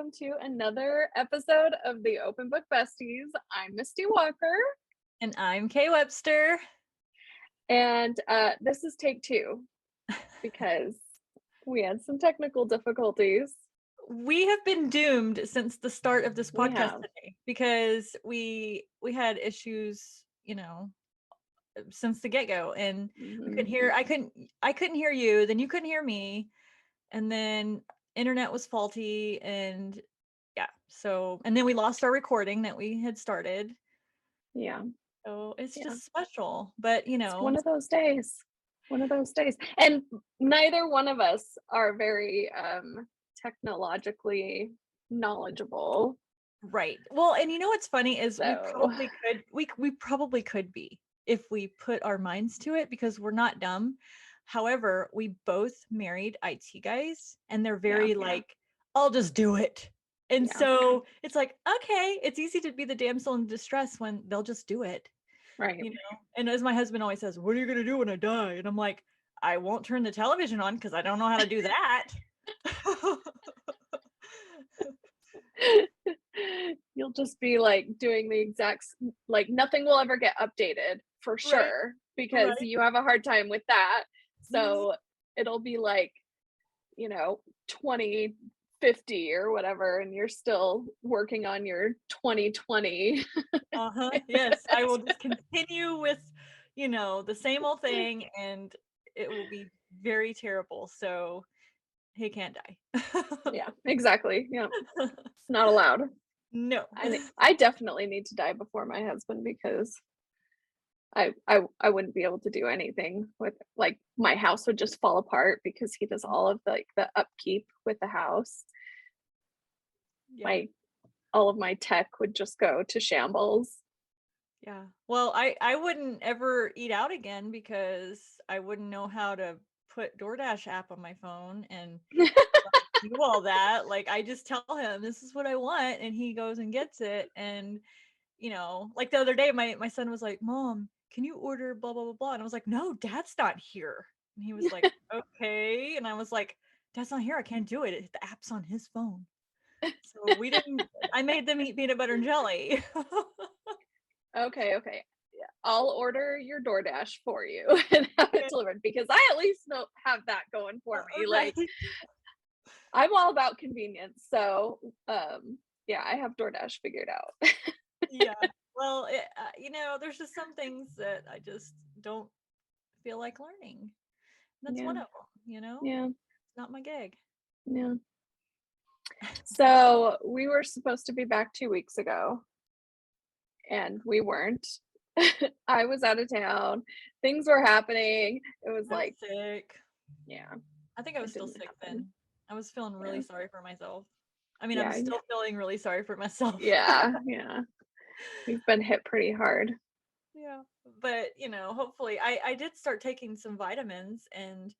welcome to another episode of the Open Book Besties. I'm Misty Walker. And I'm Kay Webster. And this is take 2 because we had some technical difficulties. We have been doomed since the start of this podcast today because we had issues, since the get-go, and I couldn't hear you, then you couldn't hear me, and then internet was faulty, and and then we lost our recording that we had started. Yeah. So it's just special, but it's one of those days. And neither one of us are very technologically knowledgeable. Right. Well, and you know what's funny is we probably could be if we put our minds to it, because we're not dumb. However, we both married IT guys, and they're very I'll just do it. And so it's like, okay, it's easy to be the damsel in distress when they'll just do it. Right. And as my husband always says, what are you going to do when I die? And I'm like, I won't turn the television on because I don't know how to do that. You'll just be doing the exact, nothing will ever get updated for sure, because you have a hard time with that. So it'll be 2050 or whatever, and you're still working on your 2020. Yes, I will just continue with the same old thing, and it will be very terrible. So he can't die. Yeah, exactly. Yeah, it's not allowed. No. I definitely need to die before my husband, because I wouldn't be able to do anything with, my house would just fall apart because he does all of the upkeep with the house. All of my tech would just go to shambles. Yeah. Well, I wouldn't ever eat out again because I wouldn't know how to put DoorDash app on my phone and do all that. I just tell him this is what I want, and he goes and gets it. And the other day my son was like, Mom, can you order blah blah blah blah? And I was like, no, Dad's not here. And he was like, okay. And I was like, Dad's not here, I can't do it. The app's on his phone. So I made them eat peanut butter and jelly. Okay. I'll order your DoorDash for you and have it delivered, because I at least have that going for me. I'm all about convenience. So I have DoorDash figured out. Yeah. Well, there's just some things that I just don't feel like learning. That's one of them, Yeah. It's not my gig. Yeah. So we were supposed to be back 2 weeks ago, and we weren't. I was out of town. Things were happening. It was sick. Yeah. I think I was still sick then. I was feeling really sorry for myself. I mean, I'm still feeling really sorry for myself. Yeah. We've been hit pretty hard. Yeah. But, hopefully I did start taking some vitamins, and,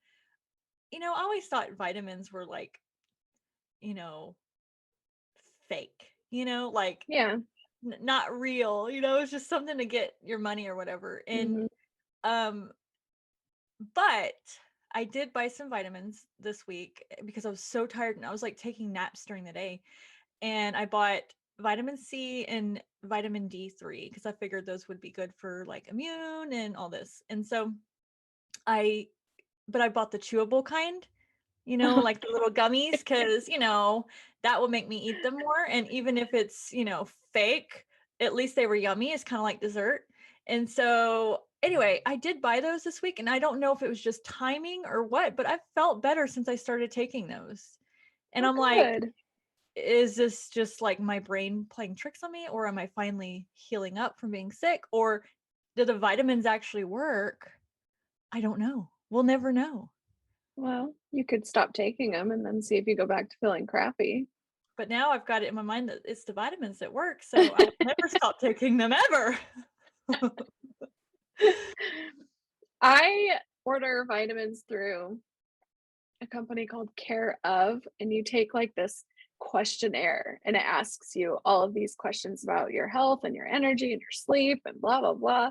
I always thought vitamins were fake, not real, it's just something to get your money or whatever. And, but I did buy some vitamins this week because I was so tired, and I was taking naps during the day, and I bought vitamin C and vitamin D3 because I figured those would be good for immune and all this. And so I bought the chewable kind, the little gummies, because that will make me eat them more. And even if it's fake, at least they were yummy. It's kind of like dessert. And so anyway, I did buy those this week, and I don't know if it was just timing or what, but I felt better since I started taking those. And I'm like, is this just my brain playing tricks on me, or am I finally healing up from being sick, or do the vitamins actually work? I don't know. We'll never know. Well, you could stop taking them and then see if you go back to feeling crappy. But now I've got it in my mind that it's the vitamins that work, so I'll never stop taking them ever. I order vitamins through a company called Care Of, and you take this questionnaire, and it asks you all of these questions about your health and your energy and your sleep and blah blah blah,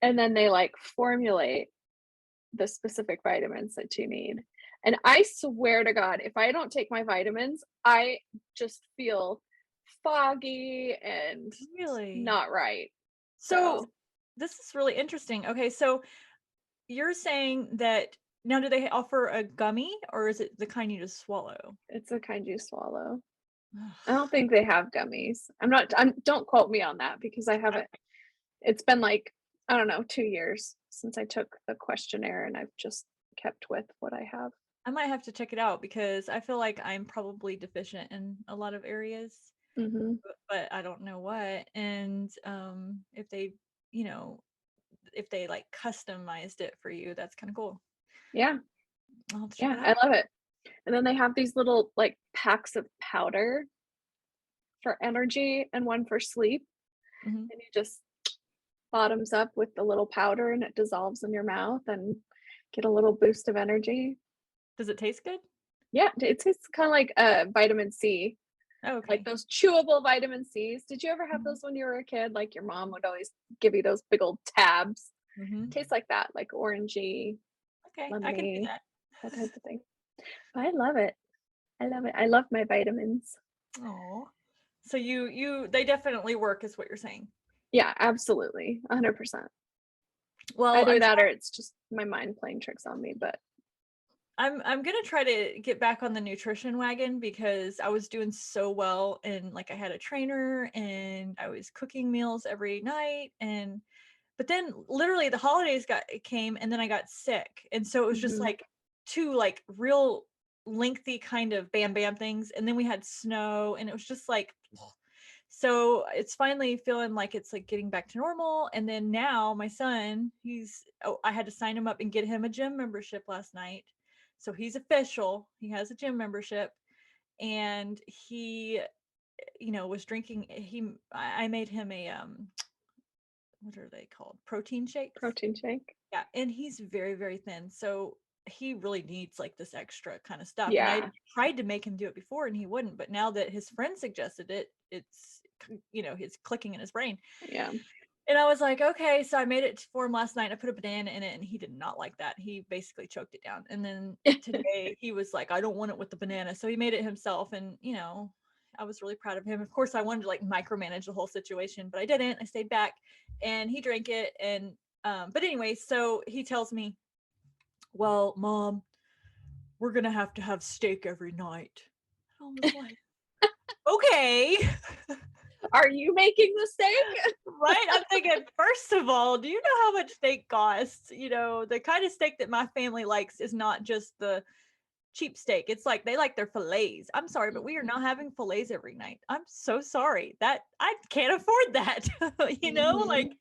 and then they formulate the specific vitamins that you need. And I swear to God, if I don't take my vitamins, I just feel foggy and Really? not right. So So this is really interesting. Okay, so you're saying that now do they offer a gummy or is it the kind you just swallow? it's the kind you swallow. I don't Ugh. think they have gummies. Don't quote me on that because I haven't, Okay. it's been like, I don't know, 2 years since I took the questionnaire and I've just kept with what I have. I might have to check it out because I feel like I'm probably deficient in a lot of areas, Hmm. but I don't know what. And if they, you know, if they like customized it for you, that's kind of cool. Yeah. I'll have to check Yeah. it I out. love it. And then they have these little like packs of powder for energy and one for sleep. Hmm. And you just bottoms up with the little powder and it dissolves in your mouth and get a little boost of energy. Does it taste good? Yeah, it tastes kind of like vitamin C, Oh, like okay. those chewable vitamin C's. Did you ever have Hmm. those when you were a kid? Like your mom would always give you those big old tabs. Hmm. Tastes like that, like orangey, Okay, I can do lemony, that. that type of thing. But I love it. I love it. I love my vitamins. Oh, so they definitely work, is what you're saying. Yeah, absolutely. 100%. Well, Either that or it's just my mind playing tricks on me, but I'm gonna try to get back on the nutrition wagon because I was doing so well and like I had a trainer and I was cooking meals every night and but then literally the holidays came and then I got sick and so it was just mhm. like two like real lengthy kind of bam bam things and then we had snow and it was just like so it's finally feeling like it's like getting back to normal and then now my son I had to sign him up and get him a gym membership last night so he's official, he has a gym membership and he was drinking I made him a what are they called, protein shakes. Protein shake. Yeah, and he's very, very thin, so he really needs like this extra kind of stuff. And I Yeah. tried to make him do it before, and he wouldn't. But now that his friend suggested it, it's clicking in his brain. Yeah. And I was like, okay, so I made it for him last night. I put a banana in it, and he did not like that. He basically choked it down. And then today he was like, I don't want it with the banana, so he made it himself. And I was really proud of him. Of course, I wanted to like micromanage the whole situation, but I didn't. I stayed back, and he drank it. And but anyway, so he tells me, well, Mom, we're gonna have to have steak every night. I was like, okay. Are you making the steak? Right? I'm thinking, first of all, do you know how much steak costs? The kind of steak that my family likes is not just the cheap steak. It's like they like their fillets. I'm sorry, but we are Mhm. not having fillets every night. I'm so sorry. That I can't afford that. Like Mhm.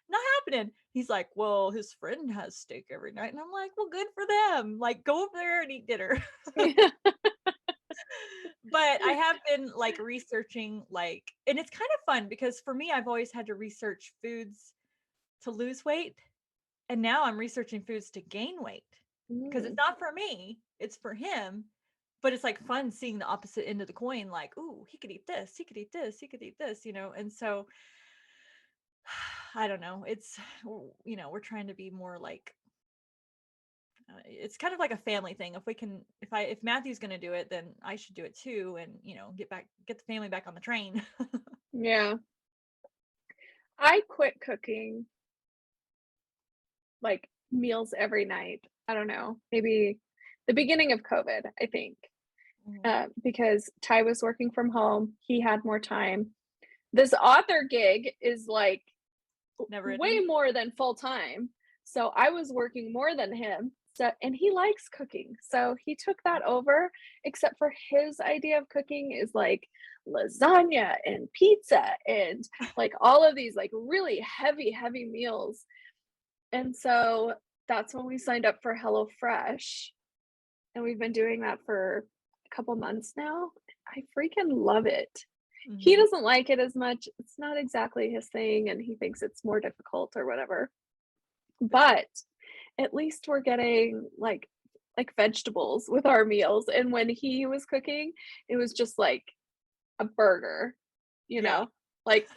not happening. He's like, well, his friend has steak every night. And I'm like, well, good for them. Like, go over there and eat dinner. But I have been like researching, like, and it's kind of fun because for me, I've always had to research foods to lose weight. And now I'm researching foods to gain weight because it's Mm. not for me, it's for him. But it's like fun seeing the opposite end of the coin, like, ooh, he could eat this, he could eat this, he could eat this. And so I don't know. We're trying to be more like, it's kind of like a family thing. If Matthew's going to do it, then I should do it too. And, get the family back on the train. Yeah. I quit cooking like meals every night. I don't know, maybe the beginning of COVID, I think, Mhm. because Ty was working from home. He had more time. This author gig is like Never way ending. more than full time. So I was working more than him. So, and he likes cooking. So he took that over, except for his idea of cooking is like lasagna and pizza and like all of these like really heavy, heavy meals. And so that's when we signed up for HelloFresh. And we've been doing that for a couple months now. I freaking love it. He Hmm. doesn't like it as much. It's not exactly his thing, and he thinks it's more difficult or whatever. But at least we're getting like vegetables with our meals. And when he was cooking, it was just like a burger, you Yeah. know, like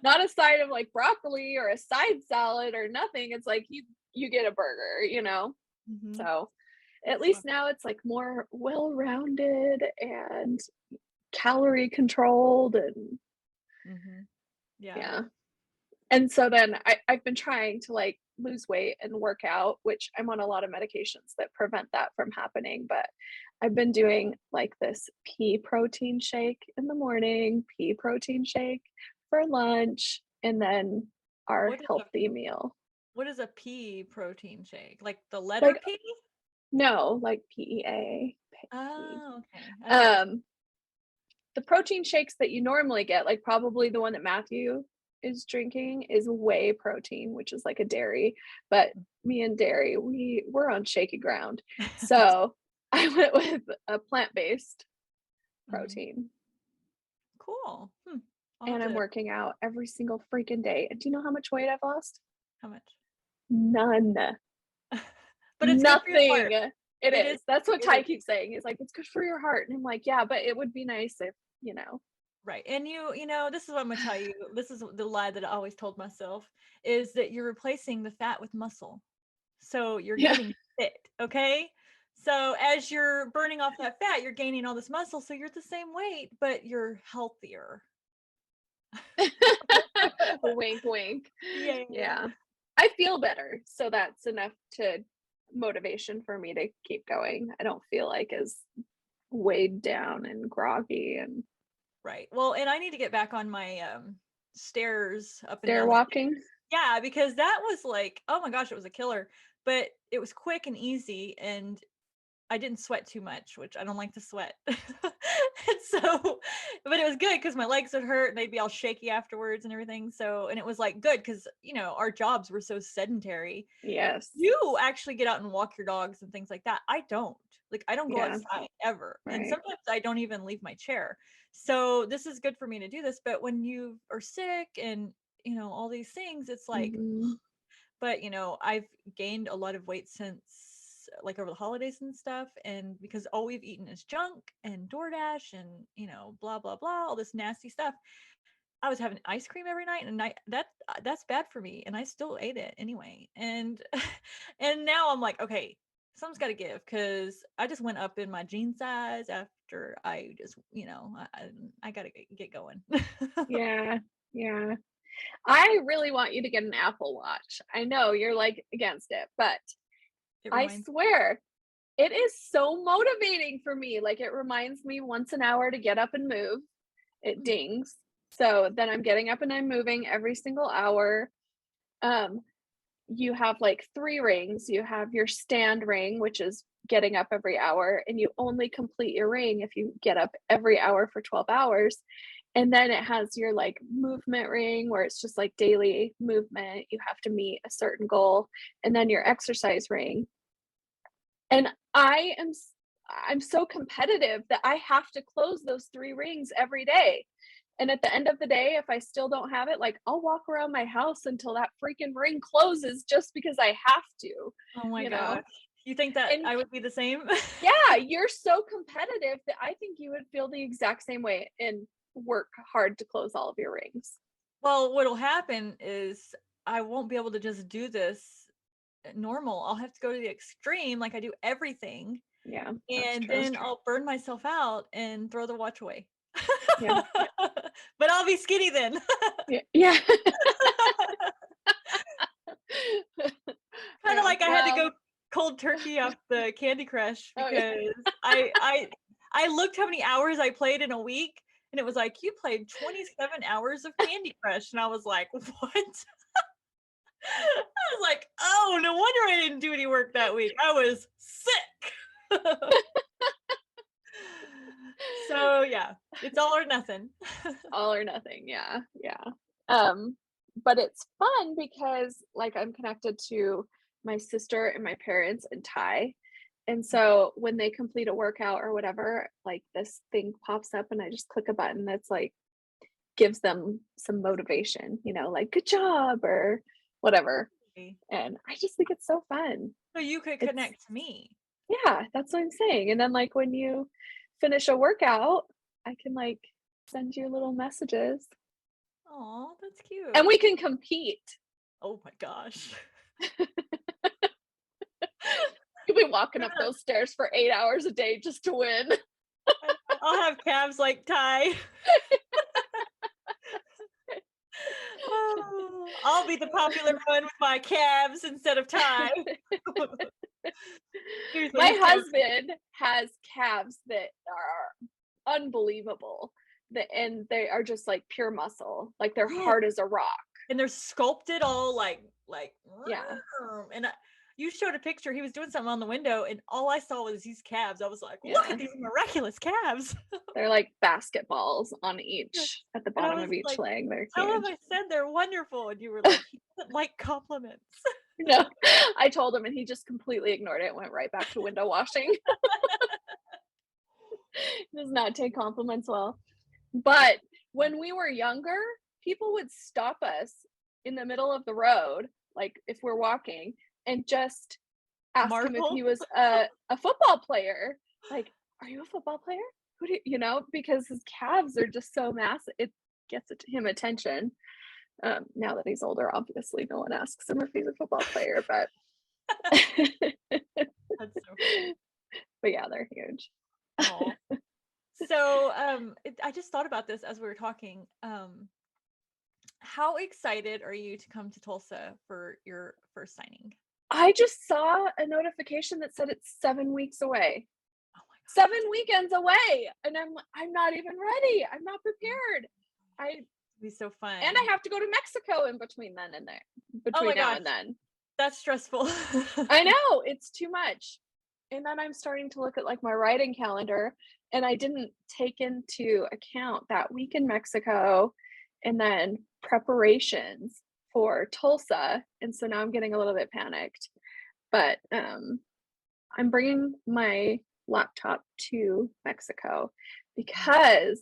not a side of like broccoli or a side salad or nothing. It's like you get a burger. Hmm. So At So, least now it's like more well-rounded and calorie controlled and yeah. yeah. And so then I've been trying to like lose weight and work out, which I'm on a lot of medications that prevent that from happening. But I've been doing like this pea protein shake in the morning, pea protein shake for lunch, and then our What is a healthy meal. what is a pea protein shake? Like the letter Like P? no, like PEA. Pea. Oh, okay. I don't know what. Um, the protein shakes that you normally get, like probably the one that Matthew is drinking, is whey protein, which is like a dairy. But me and dairy, we're on shaky ground. So I went with a plant-based Mhm. protein, Cool. I'll have and I'm to. working out every single freaking day. And do you know how much weight I've lost? How much? None. But it's good for your heart. Nothing. It It is. is. That's what It is. Ty keeps saying. He's like, it's good for your heart. And I'm like, yeah, but it would be nice if, you know. Right. And this is what I'm gonna tell you. This is the lie that I always told myself is that you're replacing the fat with muscle. So you're Yeah. getting fit, okay? So as you're burning off that fat, you're gaining all this muscle, so you're the same weight, but you're healthier. Wink, wink. Yay. Yeah. I feel better. So that's enough to motivation for me to keep going. I don't feel like as weighed down and groggy and Right. Well, and I need to get back on my stairs up and stair down the walking. stairs. Yeah, because that was like, oh my gosh, it was a killer. But it was quick and easy, and I didn't sweat too much, which I don't like to sweat. And so, but it was good because my legs would hurt and they'd be all shaky afterwards and everything. So, and it was like good because, our jobs were so sedentary. Yes. You actually get out and walk your dogs and things like that. I don't. Like, I don't go Yeah. outside ever. And Right. sometimes I don't even leave my chair. So, this is good for me to do this. But when you are sick and, all these things, it's like, Hmm. but I've gained a lot of weight since like over the holidays and stuff, and because all we've eaten is junk and DoorDash and blah blah blah, all this nasty stuff. I was having ice cream every night, and that's bad for me, and I still ate it anyway. And and now I'm like, okay, something's got to give because I just went up in my jean size after I just I gotta get going. Yeah. Yeah. I really want you to get an Apple Watch. I know you're like against it, but It I reminds. swear it is so motivating for me. Like it reminds me once an hour to get up and move. It Hmm. dings. So then I'm getting up and I'm moving every single hour. Um, you have like 3 rings. You have your stand ring, which is getting up every hour, and you only complete your ring if you get up every hour for 12 hours. And then it has your like movement ring where it's just like daily movement. You have to meet a certain goal, and then your exercise ring. And I'm so competitive that I have to close those 3 rings every day. And at the end of the day, if I still don't have it, like I'll walk around my house until that freaking ring closes just because I have to, Oh my you gosh, know? you think that And I would be the same? yeah, you're so competitive that I think you would feel the exact same way and work hard to close all of your rings. Well, what'll happen is I won't be able to just do this normal. I'll have to go to the extreme, like I do everything, Yeah, that's and true. then I'll burn myself out and throw the watch away. Yeah. But I'll be skinny then. Yeah. Yeah. Kind of Yeah. like I had to go Well, cold turkey off the Candy Crush oh yeah. because I looked how many hours I played in a week, and it was like you played 27 hours of Candy Crush, and I was like, what? I was like, oh, no wonder I didn't do any work that week. I was sick. So yeah, it's all or nothing. All or nothing. Yeah. Yeah. Um, but it's fun because like I'm connected to my sister and my parents and Ty. And so when they complete a workout or whatever, like this thing pops up and I just click a button that's like gives them some motivation, like good job or whatever. And I just think it's so fun. So you could It's connect to me. yeah, that's what I'm saying. And then like when you finish a workout, I can like send you little messages Oh, that's and cute. we can compete. Oh my gosh. You'll be walking up those stairs for 8 hours a day just to win. I'll have calves like Ty. Oh, I'll be the popular one with my calves instead of Ty. Seriously, My his calves, husband has calves that are unbelievable. And they are just like pure muscle. Like they're yeah, hard as a rock. and they're sculpted all like Yeah. and you showed a picture. He was doing something on the window, and all I saw was these calves. I was like, look Yeah. at these miraculous calves. They're like basketballs on each at the And I bottom was of each like, leg. They're how have huge. I said they're wonderful? And you were like, he doesn't like compliments. No, I told him and he just completely ignored it, went right back to window washing. Does not take compliments well. But when we were younger, people would stop us in the middle of the road, like if we're walking, and just ask him if Marvel. he was a football player. Like, are you a football player? Who do you know? Because his calves are just so massive. It gets him attention. Now that he's older, obviously, no one asks him if he's a football player, but That's so funny. but yeah, they're huge. Aw. So I just thought about this as we were talking. How excited are you to come to Tulsa for your first signing? I just saw a notification that said it's 7 weeks away. Oh my 7 weekends away, and I'm not even ready. I'm not prepared. I it'd be so fun. and I have to go to Mexico in between then and there. Oh my Between now gosh, and then. that's stressful. I know, it's too much. And then I'm starting to look at like my writing calendar, and I didn't take into account that week in Mexico and then preparations for Tulsa. And so now I'm getting a little bit panicked. But I'm bringing my laptop to Mexico because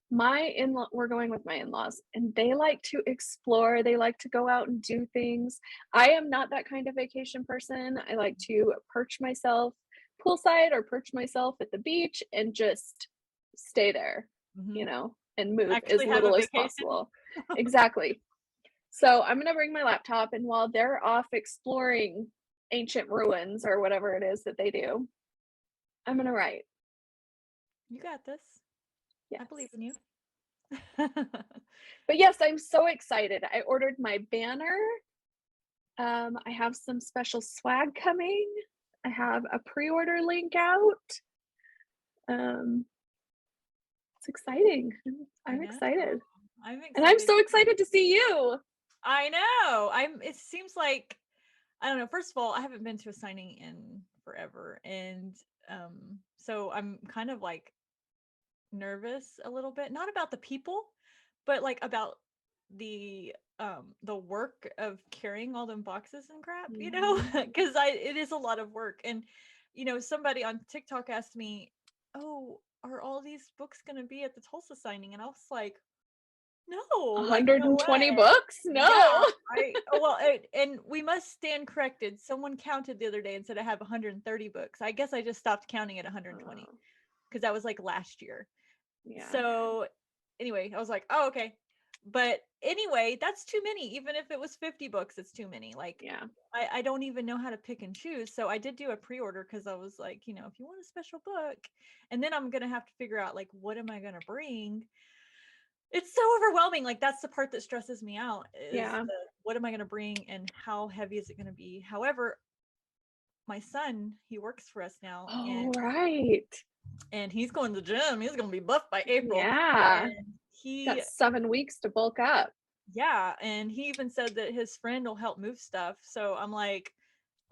we're going with my in-laws, and they like to explore, they like to go out and do things. I am not that kind of vacation person. I like to perch myself poolside or perch myself at the beach and just stay there, Mhm. and move as Actually have a little as vacation. possible. Exactly. So I'm gonna bring my laptop, and while they're off exploring ancient ruins or whatever it is that they do, I'm gonna write. You got this. I believe Yes. in you. But yes, I'm so excited. I ordered my banner. I have some special swag coming. I have a pre-order link out. Um, it's exciting. I'm I know. excited. I'm And I'm excited so too. excited to see you. I know. It seems like, I don't know. First of all, I haven't been to a signing in forever. And so I'm kind of like nervous a little bit, not about the people, but like about the work of carrying all them boxes and crap, Mhm. because it is a lot of work. And somebody on TikTok asked me, oh, are all these books going to be at the Tulsa signing? And I was like, no, like, no 120 way. books? Yeah, No. and we must stand corrected. Someone counted the other day and said I have 130 books. I guess I just stopped counting at 120 Oh, because that was like last year. yeah. So anyway, I was like, oh, okay. But anyway, that's too many. Even if it was 50 books, it's too many. Like, Yeah. I don't even know how to pick and choose. So I did do a pre-order because I was like, if you want a special book, and then I'm gonna have to figure out like what am I gonna bring. It's so overwhelming. Like that's the part that stresses me out is Yeah. what am I gonna bring and how heavy is it gonna be? However, my son, he works for us now, Oh, right. and he's going to the gym. He's gonna be buff by April. Yeah. And Got 7 weeks to bulk up. and he even said that his friend will help move stuff. So I'm like,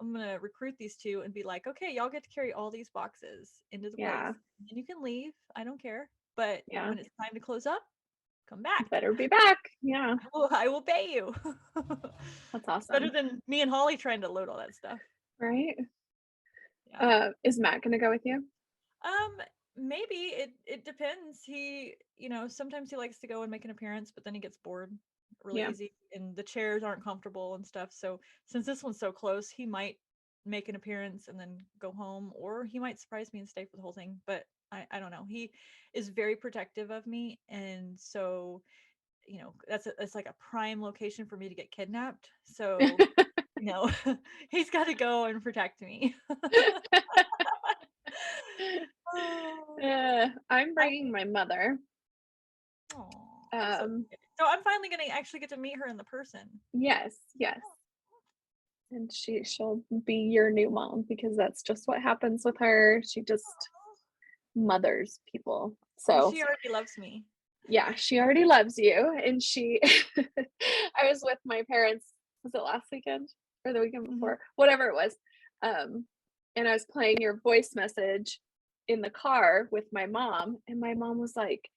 I'm gonna recruit these two and be like, okay, y'all get to carry all these boxes into the place, Yeah. and you can leave. I don't care. But Yeah. when it's time to close up, come back. Better be back. Yeah. I will pay you. That's It's better awesome. than me and Holly trying to load all that stuff. Right? Yeah. Is Matt gonna go with you? Um, maybe it depends. He, sometimes he likes to go and make an appearance, but then he gets bored really Yeah. easy and the chairs aren't comfortable and stuff. So since this one's so close, he might make an appearance and then go home, or he might surprise me and stay for the whole thing. But I don't know. He is very protective of me, and so that's like a prime location for me to get kidnapped. So No, he's got to go and protect me. Oh, I'm I bringing my mother. oh, so Um, cute. So I'm finally gonna actually get to meet her in the person. yes, yes. And she'll be your new mom because that's just what happens with her. She just mothers people. Well, So she already loves me. yeah, she already loves you. And she, I was with my parents, was it last weekend or the weekend Mhm. before? Whatever it was. And I was playing your voice message in the car with my mom, and my mom was like,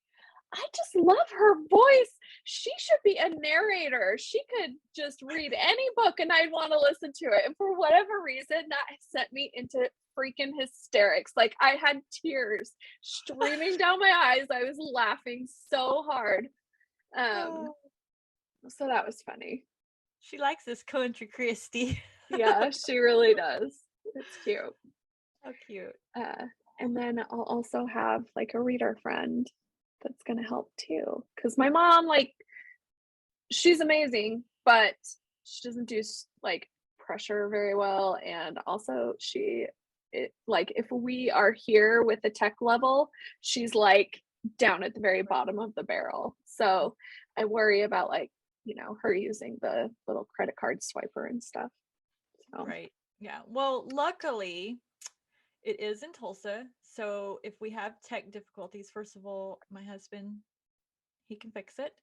I just love her voice. She should be a narrator. She could just read any book and I'd want to listen to it. And for whatever reason, that sent me into freaking hysterics. Like I had tears streaming down my eyes. I was laughing so hard. Um, Oh, so that was funny. she likes this country Christy. Yeah, she really does. It's cute. How cute. Uh, and then I'll also have like a reader friend that's gonna help too. Cause my mom, like, she's amazing, but she doesn't do like pressure very well. And also like if we are here with the tech level, she's like down at the very bottom of the barrel. So I worry about like, her using the little credit card swiper and stuff. So Right. Yeah. Well, luckily, it is in Tulsa. So if we have tech difficulties, first of all, my husband, he can fix it.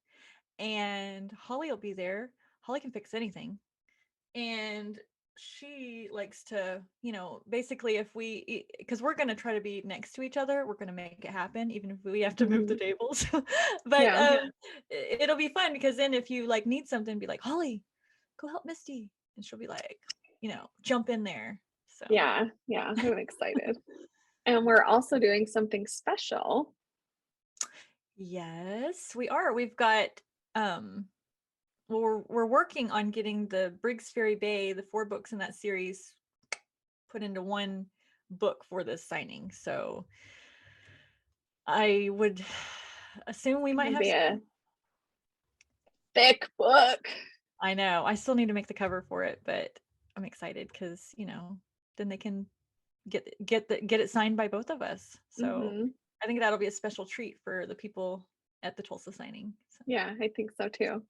And Holly will be there. Holly can fix anything. And she likes to, basically if because we're going to try to be next to each other, we're going to make it happen, even if we have to move the mhm. tables. But Yeah, it'll be fun because then if you like need something, be like, Holly, go help Misty. And she'll be like, jump in there. So yeah, I'm excited. And we're also doing something special. yes, we are. We've got well, we're working on getting the Briggs Ferry Bay, the 4 books in that series, put into one book for this signing. So I would assume we It's might gonna have be some. a thick book. I know. I still need to make the cover for it, but I'm excited because then they can get it signed by both of us. So Hmm. I think that'll be a special treat for the people at the Tulsa signing. So. Yeah, I think so too.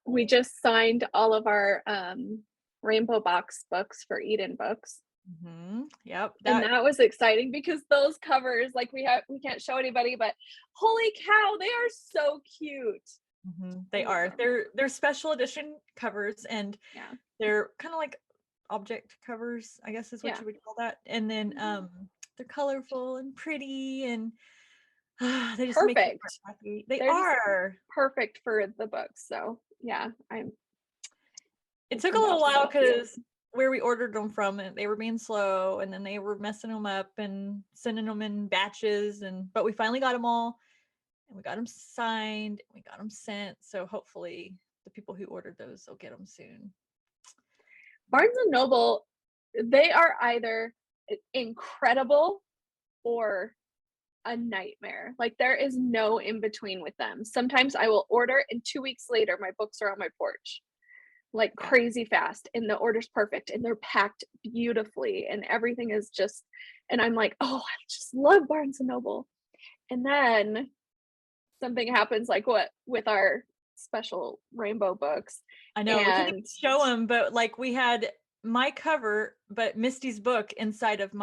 We just signed all of our rainbow box books for Eden Books. Yep. And That that was exciting because those covers, like we can't show anybody, but holy cow, they are so cute. I they love are. them. They're special edition covers, and Yeah. they're kind of like object covers, I guess is what Yeah. you would call that. And then Mhm. they're colorful and pretty, and they just make your heart Perfect. happy. They They're just are. perfect for the books. So yeah, It it's took a little about to while be cute. because where we ordered them from, and they were being slow, and then they were messing them up and sending them in batches, but we finally got them all, and we got them signed, we got them sent. So hopefully the people who ordered those will get them soon. Barnes and Noble, they are either incredible or a nightmare. Like there is no in between with them. Sometimes I will order and 2 weeks later my books are on my porch. Like Yeah. crazy fast, and the order's perfect and they're packed beautifully and everything is just, and I'm like, "Oh, I just love Barnes and Noble." And then something happens like what with our special rainbow books, I know we can't even and show them, but like we had my cover, but Misty's book inside of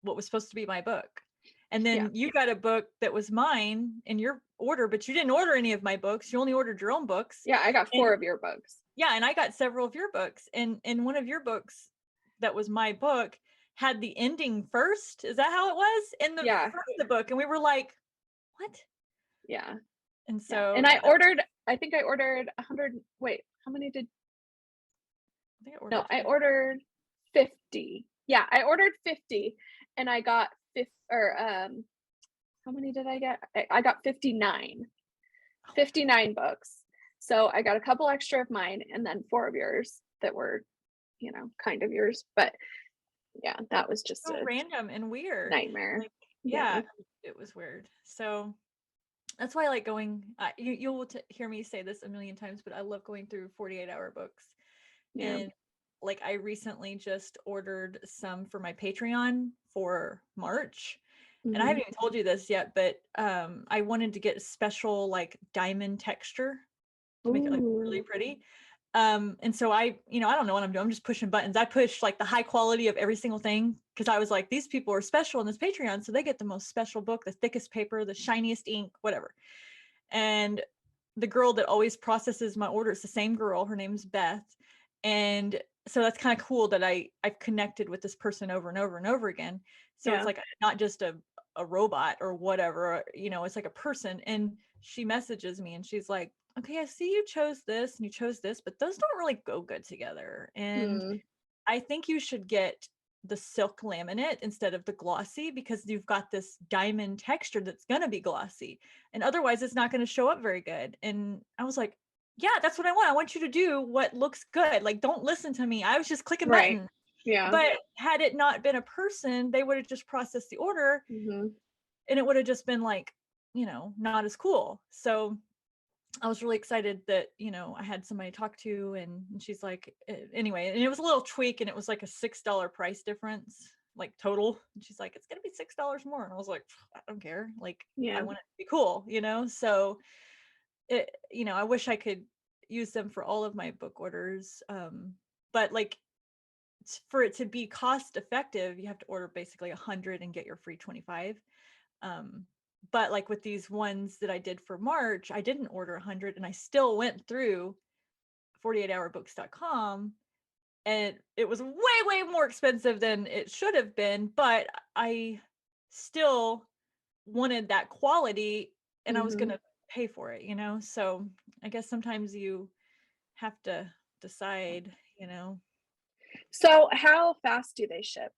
what was supposed to be my book. And yeah, then you got a book that was mine in your order, but you didn't order any of my books. You only ordered your own books. yeah, I got And 4 of your books. yeah, and I got several of your books. And one of your books that was my book had the ending first. Is that how it was? In the Yeah, front of the book. And we were like, what? yeah, And yeah. so And yeah, I think I ordered 100. Wait, how many did I think I no, ordered I 50. ordered 50. Yeah, I ordered 50 and I got 50, or how many did I get? I got 59. Oh my God. 59 books. So I got a couple extra of mine and then 4 of yours that were, kind of yours. But yeah, that was just So a random and weird. nightmare. Like, Yeah. yeah, it was weird. So that's why I like going. You'll hear me say this a million times, but I love going through 48-hour books Yeah. and like I recently just ordered some for my Patreon for March. And I Mhm. haven't even told you this yet, but I wanted to get special like diamond texture to make it like really Ooh. pretty. And so I don't know what I'm doing. I'm just pushing buttons. I push like the high quality of every single thing because I was like, these people are special in this Patreon, so they get the most special book, the thickest paper, the shiniest ink, whatever. And the girl that always processes my orders, the same girl, her name's Beth. And so that's kind of cool that I've connected with this person over and over and over again. So it's Yeah. like not just a robot or whatever, it's like a person. And she messages me and she's like, okay, I see you chose this and you chose this, but those don't really go good together. And Mm. I think you should get the silk laminate instead of the glossy because you've got this diamond texture that's going to be glossy. And otherwise, it's not going to show up very good. And I was like, yeah, that's what I want. I want you to do what looks good. Like, don't listen to me. I was just clicking Right. buttons. Yeah. But had it not been a person, they would have just processed the order Mhm. and it would have just been like, not as cool. So I was really excited that, I had somebody to talk to and she's like, anyway, and it was a little tweak and it was like a $6 price difference, like total. And she's like, it's going to be $6 more. And I was like, I don't care. Like, I Yeah. want it to be cool, So I wish I could use them for all of my book orders. But like for it to be cost effective, you have to order basically 100 and get your free 25. But like with these ones that I did for March, I didn't order 100 and I still went through 48hourbooks.com and it was way more expensive than it should have been, but I still wanted that quality and I was going Mhm. to pay for it, So I guess sometimes you have to decide. So how fast do they ship?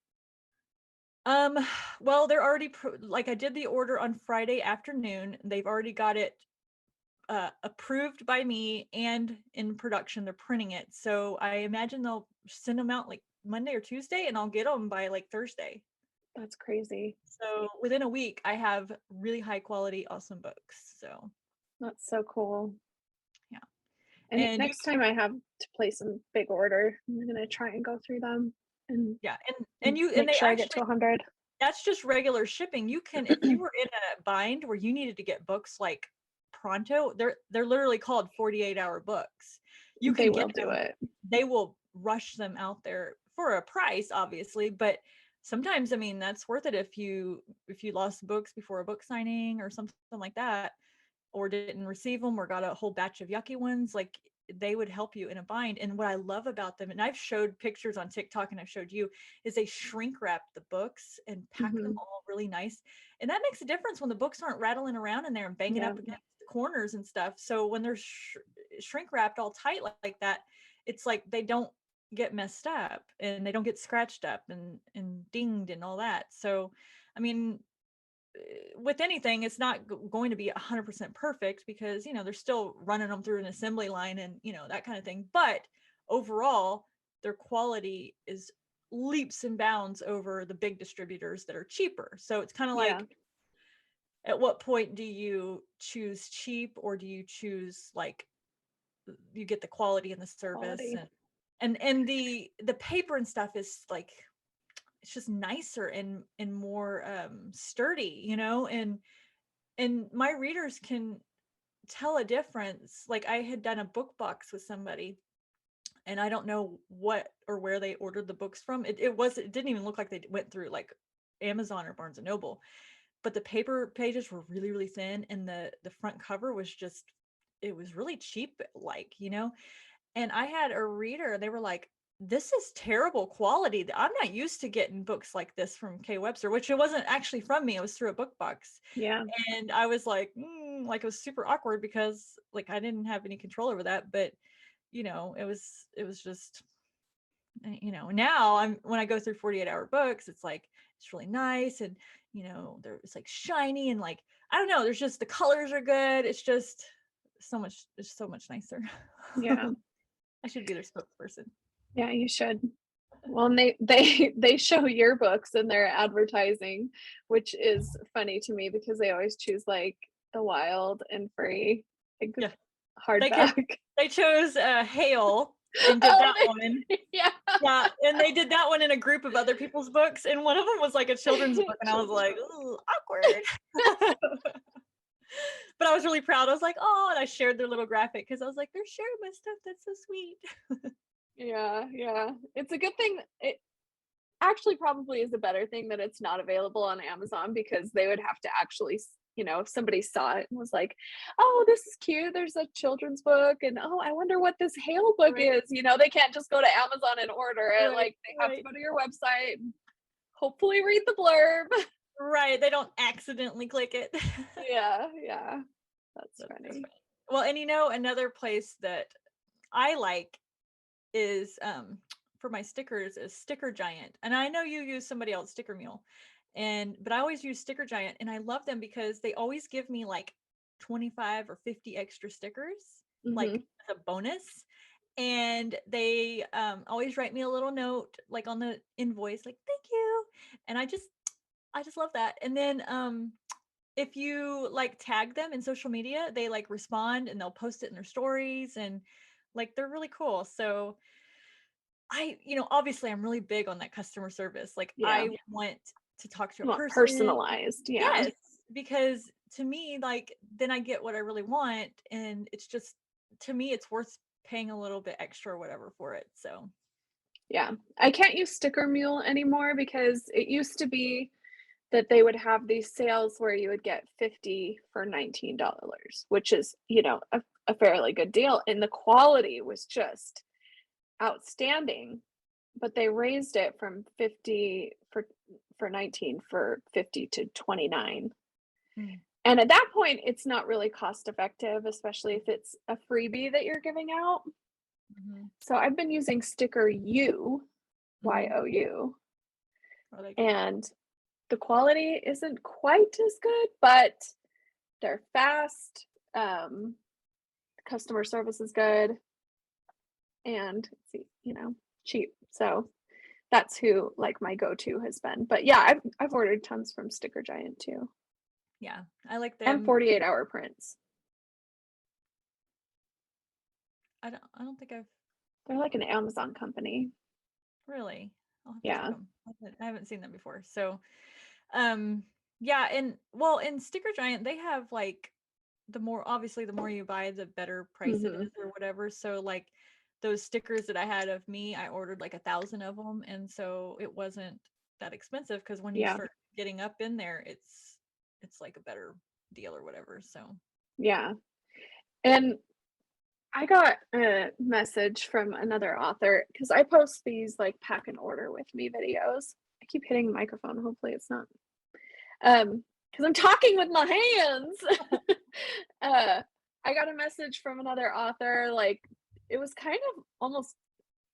Um, well, they're already like I did the order on Friday afternoon. They've already got it approved by me and in production. They're printing it. So I imagine they'll send them out like Monday or Tuesday and I'll get them by like Thursday. That's crazy. So within a week, I have really high quality, awesome books. So That's so cool. yeah. And And you next time I have to place a big order, I'm gonna try and go through them and yeah, and make they sure I get to actually 100. that's just regular shipping. You can, if you were in a bind where you needed to get books like pronto, they're literally called 48-hour books. You They can will get do them. it. They will rush them out there for a price, obviously, but sometimes, I mean, that's worth it if you lost books before a book signing or something like that, or didn't receive them or got a whole batch of yucky ones. Like they would help you in a bind. And what I love about them, and I've showed pictures on TikTok and I've showed you, is they shrink wrap the books and pack them Mhm. all really nice. And that makes a difference when the books aren't rattling around in there and banging Yeah. up against the corners and stuff. So when they're shrink wrapped all tight like that, it's like they don't get messed up and they don't get scratched up and dinged and all that. So, I mean, with anything, it's not going to be 100% perfect because, they're still running them through an assembly line and, that kind of thing. But overall, their quality is leaps and bounds over the big distributors that are cheaper. So it's kind of Yeah. like, at what point do you choose cheap or do you choose like you get the quality and the service Quality. and the paper and stuff is like it's just nicer and more sturdy, and my readers can tell a difference. Like I had done a book box with somebody and I don't know what or where they ordered the books from. It didn't even look like they went through like Amazon or Barnes and Noble, but the paper pages were really thin and the front cover was just it was really cheap, like, and I had a reader, they were like, this is terrible quality. I'm not used to getting books like this from Webster, which it wasn't actually from me. It was through a book box. Yeah. And I was like, like it was super awkward because like I didn't have any control over that. But it was just, now when I go through 48-hour books, it's like it's really nice and it's like shiny and like I don't know, there's just the colors are good. It's so much nicer. Yeah. I should be their spokesperson. Yeah, you should. Well, and they show your books in their advertising, which is funny to me because they always choose like the wild and free, like Yeah. They could hardback. they chose Hail and did Oh, that one. yeah. Yeah, and they did that one in a group of other people's books, and one of them was like a children's book, and I was like, "Ooh, awkward." But I was really proud. I was like, "Oh," and I shared their little graphic because I was like, "They're sharing my stuff. That's so sweet." Yeah, yeah. It's a good thing it actually probably is a better thing that it's not available on Amazon because they would have to actually, if somebody saw it and was like, "Oh, this is cute. There's a children's book, and oh, I wonder what this Hale book Right, is." They can't just go to Amazon and order it. right, Like they have to right, go to your website and hopefully read the blurb. right. They don't accidentally click it. Yeah, yeah. That's That's funny. funny. Well, and another place that I like is for my stickers is Sticker Giant. And I know you use somebody else, Sticker Mule. But I always use Sticker Giant and I love them because they always give me like 25 or 50 extra stickers, like Mhm. as a bonus. And they always write me a little note like on the invoice, like thank you. And I just love that. And then if you like tag them in social media, they like respond and they'll post it in their stories and like they're really cool. So obviously I'm really big on that customer service. Like Yeah. I want to talk to a You want person. personalized, yeah. Yes, because to me, like then I get what I really want. And it's just to me, it's worth paying a little bit extra or whatever for it. So Yeah. I can't use Sticker Mule anymore because it used to be that they would have these sales where you would get 50 for $19, which is, a fairly good deal. And the quality was just outstanding. But they raised it from 50 for 19 for 50 to 29. mm, And at that point, it's not really cost effective, especially if it's a freebie that you're giving out. mhm, So I've been using Sticker U, mhm. YOU, I like it. and the quality isn't quite as good, but they're fast. Customer service is good, and cheap. So that's who like my go-to has been. But yeah, I've ordered tons from Sticker Giant too, Yeah, I like and them. 48-hour prints. I don't think I've They're like an Amazon company. really. I'll have to check Yeah. them. I haven't seen them before. So Um, yeah, and well, in Sticker Giant, they have like the more you buy, the better price it Hmm. is or whatever. So like those stickers that I had of me, I ordered like 1,000 of them, and so it wasn't that expensive because when you Yeah. start getting up in there, it's like a better deal or whatever. So Yeah. And I got a message from another author because I post these like pack and order with me videos. I keep hitting the microphone. Hopefully it's not. Because I'm talking with my hands. uh, I got a message from another author. Like it was kind of almost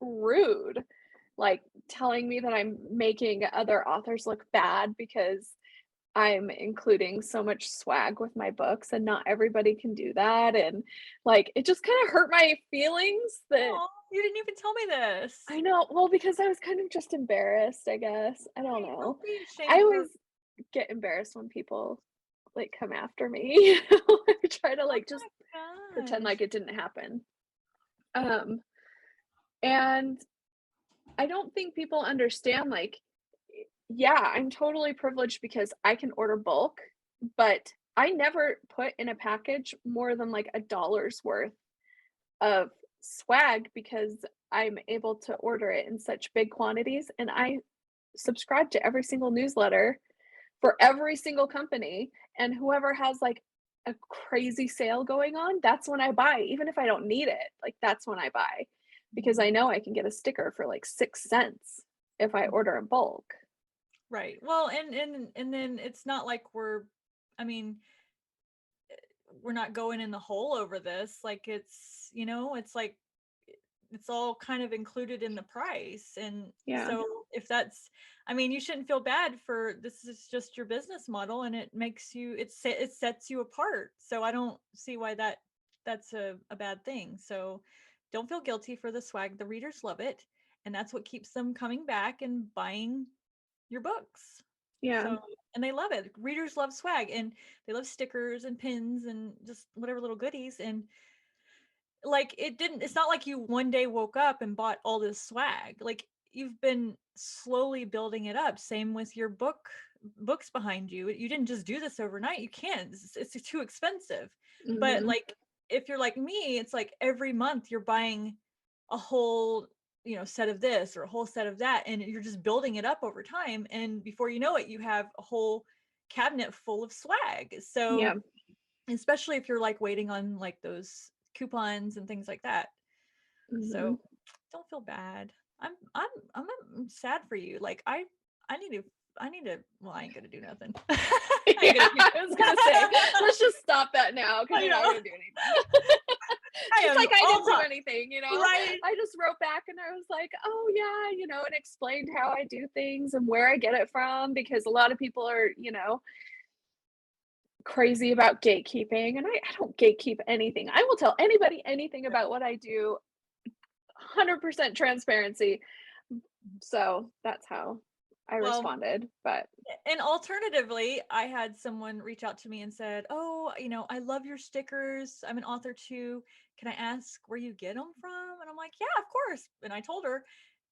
rude, like telling me that I'm making other authors look bad because I'm including so much swag with my books and not everybody can do that. And like it just kind of hurt my feelings that oh, you didn't even tell me this. I know, well, because I was kind of just embarrassed, I guess. I don't Hey, know. don't be I ashamed for always get embarrassed when people like come after me. I try to oh like just my pretend gosh. like it didn't happen. Um, and I don't think people understand like yeah, I'm totally privileged because I can order bulk, but I never put in a package more than like a dollar's worth of swag because I'm able to order it in such big quantities and I subscribe to every single newsletter for every single company and whoever has like a crazy sale going on, that's when I buy even if I don't need it. Like that's when I buy because Mhm. I know I can get a sticker for like 6 cents if I order in bulk. Right. Well, and then it's not like I mean, we're not going in the hole over this. Like it's like it's all kind of included in the price. And Yeah. so if that's I mean, you shouldn't feel bad for this is just your business model and it makes you it sets you apart. So I don't see why that's a bad thing. So don't feel guilty for the swag. The readers love it, and that's what keeps them coming back and buying your books. Yeah. So, and they love it. Readers love swag and they love stickers and pins and just whatever little goodies. And like it's not like you one day woke up and bought all this swag. Like you've been slowly building it up. Same with your books behind you. You didn't just do this overnight. You can't. It's too expensive. But Mhm. like if you're like me, it's like every month you're buying a whole, set of this or a whole set of that, and you're just building it up over time. And before you know it, you have a whole cabinet full of swag. So Yeah. especially if you're like waiting on like those coupons and things like that. Mhm. So don't feel bad. I'm sad for you. Like I need to well, I ain't gonna do nothing. I ain't Yeah, gonna do I was gonna say, let's just stop that now because I you're not know. gonna do anything. I Just am like I all didn't do talk. anything, Right. I just wrote back and I was like, oh yeah, and explained how I do things and where I get it from because a lot of people are, crazy about gatekeeping and I don't gatekeep anything. I will tell anybody anything about what I do, 100% transparency. So that's how I Well, responded. But and alternatively, I had someone reach out to me and said, "Oh, I love your stickers. I'm an author too. Can I ask where you get them from?" And I'm like, "Yeah, of course." And I told her,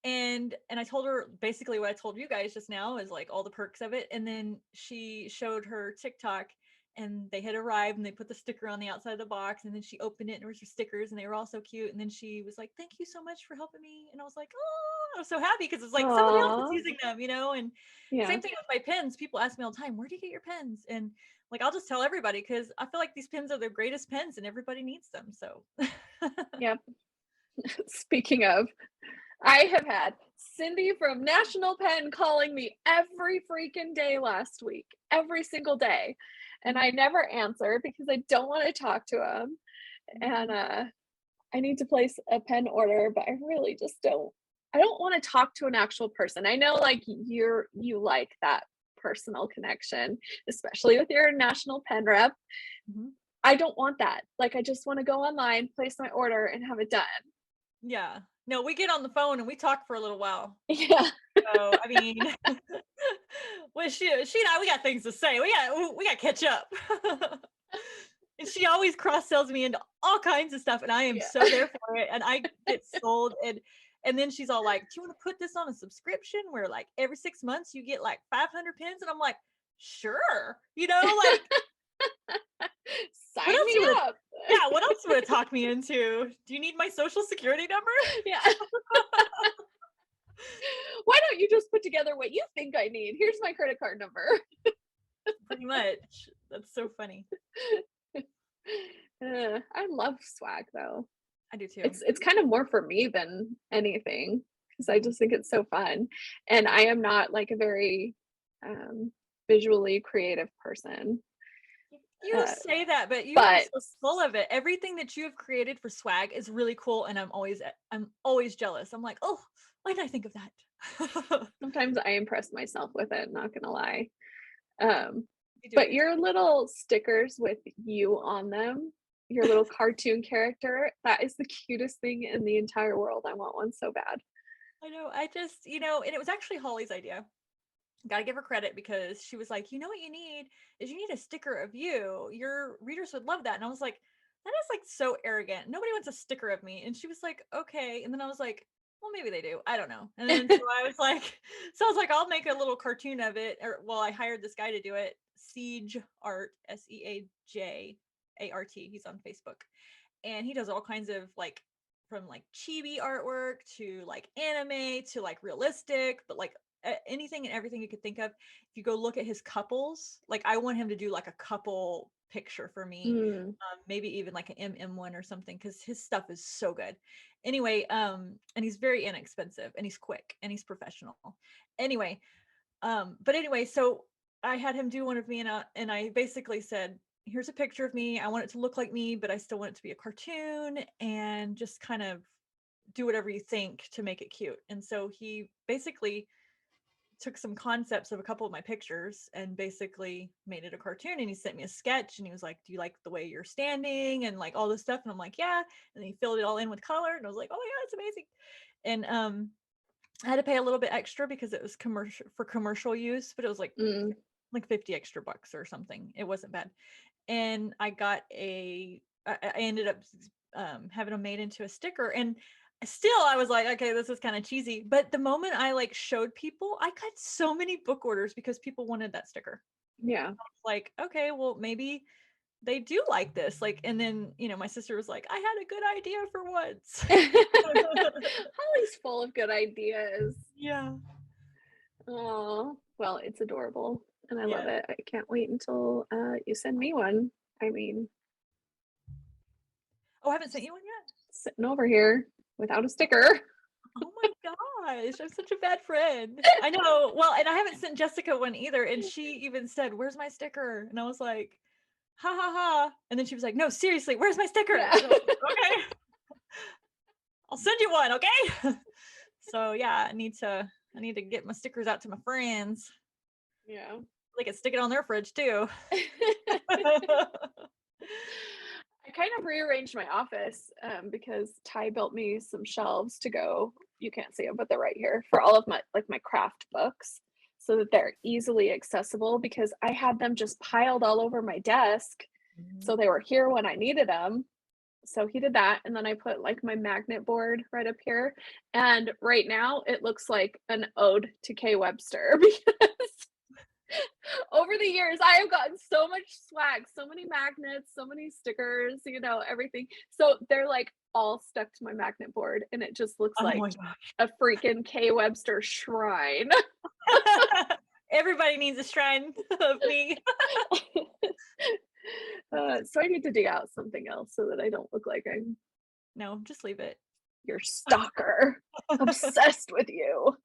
and I told her basically what I told you guys just now is like all the perks of it. And then she showed her TikTok, and they had arrived, and they put the sticker on the outside of the box, and then she opened it, and there was her stickers, and they were all so cute. And then she was like, "Thank you so much for helping me." And I was like, "Oh, I was so happy because it's like somebody else is aw, using them, and yeah, same thing with my pens. People ask me all the time, "Where do you get your pens?" And like, I'll just tell everybody because I feel like these pens are the greatest pens and everybody needs them. So, yeah. Speaking of, I have had Cindy from National Pen calling me every freaking day last week, every single day. And I Mhm, never answer because I don't want to talk to him. And mhm. I need to place a pen order, but I really just don't. I don't want to talk to an actual person. I know like you like that personal connection, especially with your national pen rep. Mhm. I don't want that. Like I just want to go online, place my order and have it done. Yeah. No, we get on the phone and we talk for a little while. Yeah. So, I mean, well, she and I, we got things to say. We got to catch up. And she always cross sells me into all kinds of stuff, and I am Yeah. so there for it. And I get sold, and then she's all like, "Do you want to put this on a subscription where like every 6 months you get like 500 pins?" And I'm like, "Sure." Like what Sign else me you would have? up. Yeah, what else would have talked me into? Do you need my social security number? Yeah. Why don't you just put together what you think I need? Here's my credit card number. Pretty much. That's so funny. I love swag though. I do too. It's kind of more for me than anything because I Mhm. just think it's so fun. And I am not like a very um, visually creative person. You Uh, say that, but you are but so full of it. Everything that you have created for swag is really cool, and I'm always jealous. I'm like, oh, why did I think of that? sometimes I impress myself with it, not gonna lie. Um, You do a but good job. your little stickers with you on them, your little cartoon character, that is the cutest thing in the entire world. I want one so bad. I know. I just, and it was actually Holly's idea. Gotta give her credit because she was like, what you need is you need a sticker of you. Your readers would love that. And I was like, that is like so arrogant. Nobody wants a sticker of me. And she was like, okay. And then I was like, well, maybe they do. I don't know. And then so I was like, I'll make a little cartoon of it. Or well, I hired this guy to do it. Siege Art, SeaJArt. He's on Facebook. And he does all kinds of like from like chibi artwork to like anime to like realistic, but like anything and everything you could think of. If you go look at his couples, like I want him to do like a couple picture for me, Mm, maybe even like an one or something, because his stuff is so good. Anyway, and he's very inexpensive, and he's quick, and he's professional. Anyway, but anyway, so I had him do one of me, and I basically said, here's a picture of me. I want it to look like me, but I still want it to be a cartoon, and just kind of do whatever you think to make it cute. And so he basically took some concepts of a couple of my pictures and basically made it a cartoon. And he sent me a sketch, and he was like, do you like the way you're standing and like all this stuff? And I'm like, yeah. And he filled it all in with color, and I was like, oh my god, it's amazing. And I had to pay a little bit extra because it was commercial use, but it was mm. like 50 extra bucks or something. It wasn't bad. And I ended up having them made into a sticker. And still I was like, okay, this is kind of cheesy. But the moment I like showed people, I got so many book orders because people wanted that sticker. Yeah. Like, okay, well, maybe they do like this. Like, and then, my sister was like, I had a good idea for once. Holly's full of good ideas. Yeah. Oh, well, it's adorable and I love Yeah. it. I can't wait until you send me one. I mean, Oh, I haven't sent you one yet? sitting over here without a sticker. Oh my gosh, I'm such a bad friend. I know. Well, and I haven't sent Jessica one either. And she even said, "Where's my sticker?" And I was like, ha ha ha. And then she was like, "No, seriously, where's my sticker?" Yeah. And I was like, okay, I'll send you one, okay? So yeah, I need to get my stickers out to my friends. Yeah. They can stick it on their fridge too. I kind of rearranged my office because Ty built me some shelves to go. You can't see them, but they're right here for all of my craft books, so that they're easily accessible. Because I had them just piled all over my desk, so Mhm. they were here when I needed them. So he did that, and then I put like my magnet board right up here. And right now, it looks like an ode to Kay Webster because over the years, I have gotten so much swag, so many magnets, so many stickers, everything. So they're like all stuck to my magnet board, and it just looks Oh like my gosh. a freaking K Webster shrine. Everybody needs a shrine of me. So I need to dig out something else so that I don't look like I'm No, just leave it. your stalker, obsessed with you.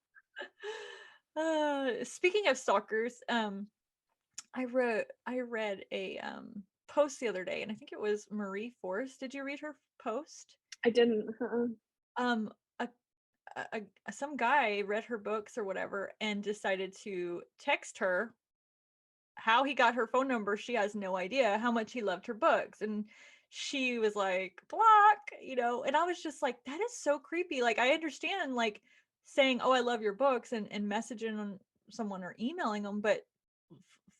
Speaking of stalkers, I read a post the other day, and I think it was Marie Forrest. Did you read her post? I didn't. Um, a, some guy read her books or whatever and decided to text her how he got her phone number. She has no idea how much he loved her books, and she was like, block, and I was just like, that is so creepy. Like, I understand like saying, oh, I love your books, and messaging on someone or emailing them, but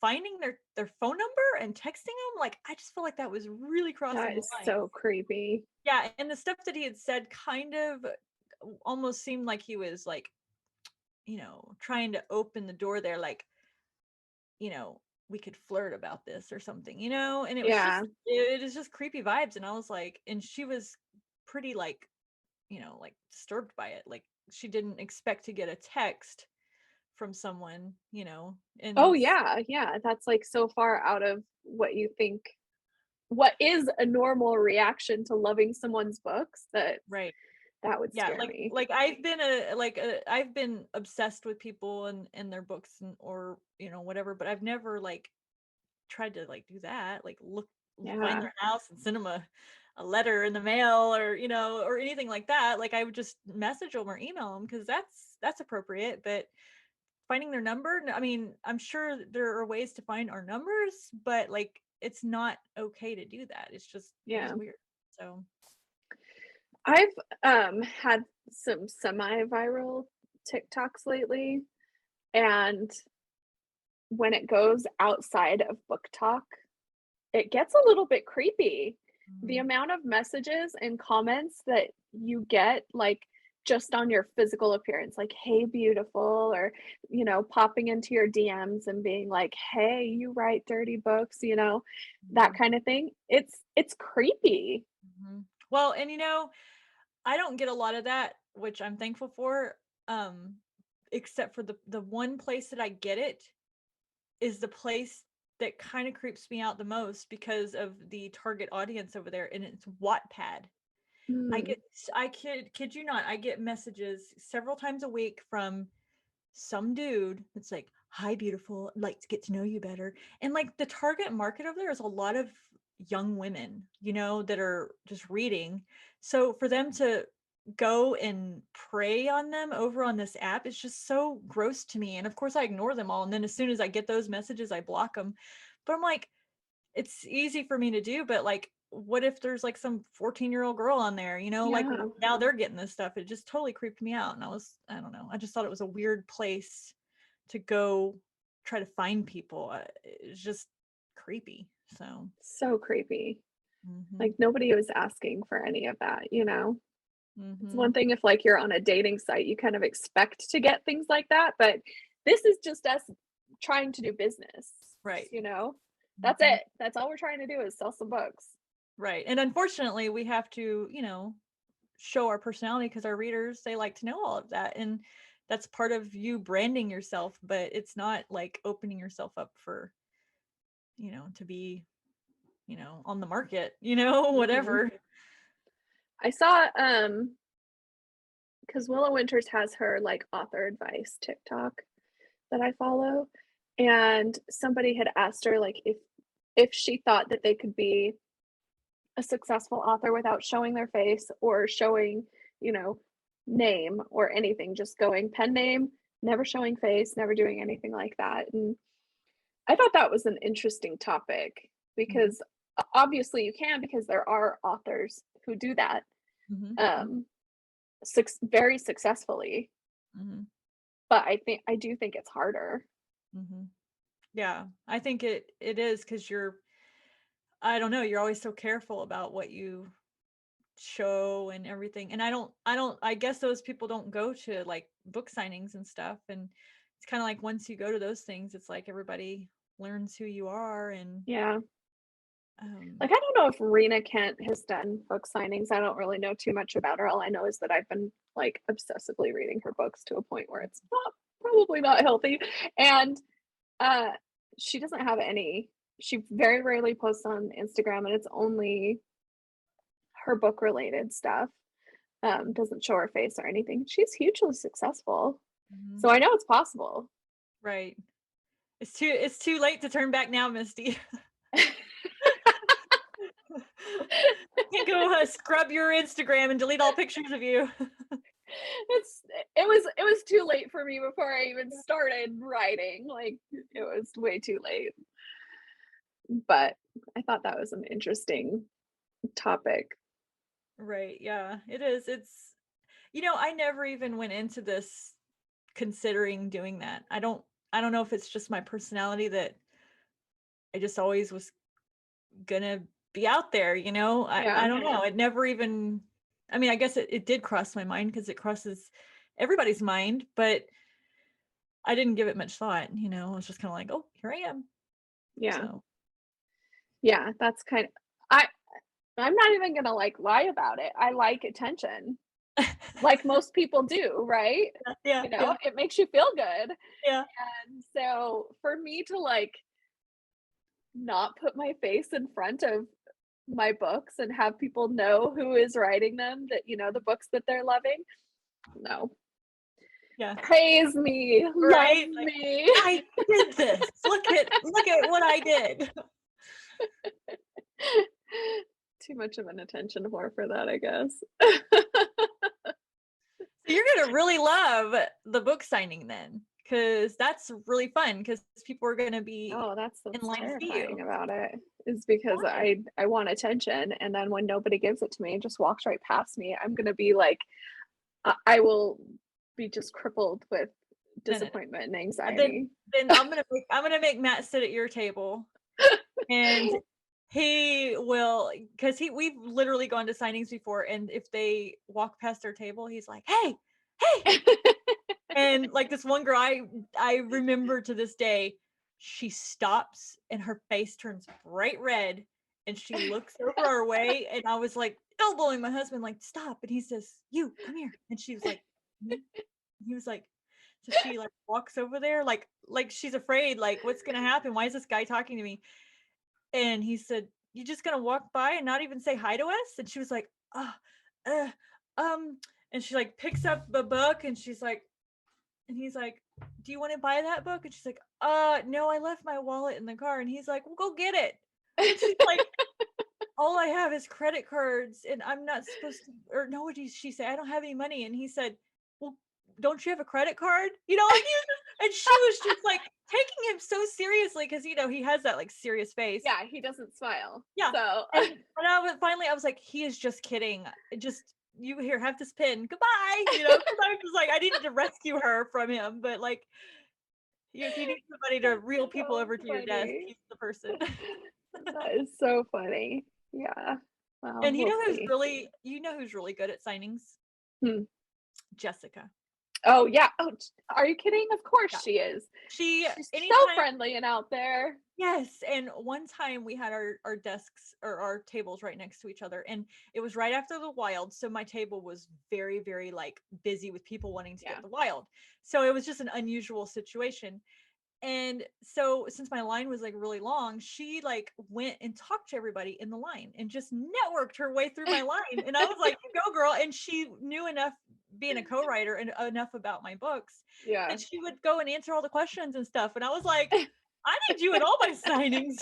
finding their phone number and texting them, like, I just feel like that was really crossing That the is line. so creepy. Yeah, and the stuff that he had said kind of almost seemed like he was like, trying to open the door there, like, you know, we could flirt about this or something, and Yeah. it is just creepy vibes. And I was like, and she was pretty like, like disturbed by it. Like, she didn't expect to get a text from someone, Oh, and yeah, yeah, that's, like, so far out of what is a normal reaction to loving someone's books that right. that would Yeah, scare me. like I've been obsessed with people and their books, and or whatever, but I've never like tried to like do that, like find Yeah, their house and send them a letter in the mail, or or anything like that. Like, I would just message them or email them because that's appropriate. But finding their number, I mean, I'm sure there are ways to find our numbers, but like, it's not okay to do that. It was yeah. weird. So I've, had some semi-viral TikToks lately, and when it goes outside of book talk, it gets a little bit creepy. The mhm. amount of messages and comments that you get, like, just on your physical appearance, like, "Hey, beautiful," or, popping into your DMs and being like, "Hey, you write dirty books," that Mhm. kind of thing. It's creepy. Mhm. Well, and I don't get a lot of that, which I'm thankful for. Um, except for the one place that I get it is the place that kind of creeps me out the most because of the target audience over there, and it's Wattpad. Mm, I kid you not, I get messages several times a week from some dude that's like, "Hi, beautiful. I'd like to get to know you better." And like, the target market over there is a lot of young women, that are just reading. So for them to go and prey on them over on this app is just so gross to me. And of course, I ignore them all. And then as soon as I get those messages, I block them. But I'm like, it's easy for me to do, but like, what if there's like some 14-year-old girl on there, like, yeah. now they're getting this stuff. It just totally creeped me out. And I don't know. I just thought it was a weird place to go try to find people. It's just creepy. So, So creepy. mhm. Like, nobody was asking for any of that, you know? It's Mm-hmm. one thing if like you're on a dating site, you kind of expect to get things like that, but this is just us trying to do business, Right. you know? That's Mm-hmm. it. That's all we're trying to do is sell some books. Right. And unfortunately, we have to, show our personality because our readers, they like to know all of that. And that's part of you branding yourself, but it's not like opening yourself up for, to be, on the market, Mhm. whatever. I saw, because Willow Winters has her like author advice TikTok that I follow, and somebody had asked her like if she thought that they could be a successful author without showing their face or showing, you know, name or anything, just going pen name, never showing face, never doing anything like that. And I thought that was an interesting topic Mm-hmm. because obviously you can because there are authors who do that Mm-hmm. um very successfully, Mm-hmm. but I do think it's harder. Mm-hmm. Yeah, I think it is because I don't know, you're always so careful about what you show and everything. And I guess those people don't go to like book signings and stuff. And it's kind of like once you go to those things, it's like everybody learns who you are. And Yeah. um Like, I don't know if Rena Kent has done book signings. I don't really know too much about her. All I know is that I've been like obsessively reading her books to a point where it's not probably not healthy. And uh she doesn't have any she very rarely posts on Instagram and it's only her book related stuff. Doesn't show her face or anything. She's hugely successful. mhm, So I know it's possible. right. It's too late to turn back now, Misty. Can't go scrub your Instagram and delete all pictures of you. it's it was too late for me before I even started writing. Like it was way too late. But I thought that was an interesting topic. Right, yeah, it is. I never even went into this considering doing that. I don't know if it's just my personality that I just always was gonna be out there, I Yeah. don't know. It never even I mean, I guess it did cross my mind because it crosses everybody's mind, but I didn't give it much thought, I was just kind of like, oh, here I am. Yeah. So Yeah, that's kind of I I'm not even gonna like lie about it. I like attention. Like most people do, right? yeah, You know, yeah, it makes you feel good. yeah. And so for me to like not put my face in front of my books and have people know who is writing them, that the books that they're loving, no. Yeah. Praise me, love Right? Like, me. I did this. Look at what I did. Too much of an attention whore for that, I guess. So you're gonna really love the book signing then, because that's really fun. Because people are gonna be Oh, that's in what's line to see terrifying you. about it, is because Why? I want attention, and then when nobody gives it to me and just walks right past me, I'm gonna be like, I will be just crippled with No, no, no. disappointment and Then anxiety. then I'm gonna make Matt sit at your table, and he will, because we've literally gone to signings before, and if they walk past our table, he's like, "Hey, hey!" And like this one girl, I remember to this day, she stops and her face turns bright red, and she looks over our way, and I was like elbowing my husband, like, "Stop!" And he says, "You come here," and she was like, "Me?" He was like, so she like walks over there, like she's afraid, like, what's gonna happen? Why is this guy talking to me? And he said, "You just gonna walk by and not even say hi to us?" And she was like, "Oh, uh, um," and she like picks up the book, and she's like, and he's like, "Do you want to buy that book?" And she's like, no, I left my wallet in the car." And he's like, "Well, go get it." And she's like, "All I have is credit cards, and I'm not supposed to," or no, what did she say? "I don't have any money." And he said, "Well, don't you have a credit card?" Like, and she was just like taking him so seriously because he has that like serious face. Yeah, he doesn't smile. Yeah. So And finally I was like, he is just kidding. Just you here, have this pin. Goodbye. Because I was just like, I needed to rescue her from him, but like if you need somebody to that's reel people so over to your desk, funny. he's the person. That is so funny. Yeah. Well, And we'll see. who's really good at signings? Hmm. Jessica. Oh yeah. Oh, are you kidding? Of course Yeah. she is. She She's so anytime friendly and out there. Yes, and one time we had our desks or our tables right next to each other, and it was right after the wild, so my table was very, very like busy with people wanting to Yeah. get the wild. So it was just an unusual situation. And so since my line was like really long, she like went and talked to everybody in the line and just networked her way through my line. And I was like, go girl. And she knew enough being a co-writer and enough about my books Yeah. that she would go and answer all the questions and stuff. And I was like, I need you at all my signings.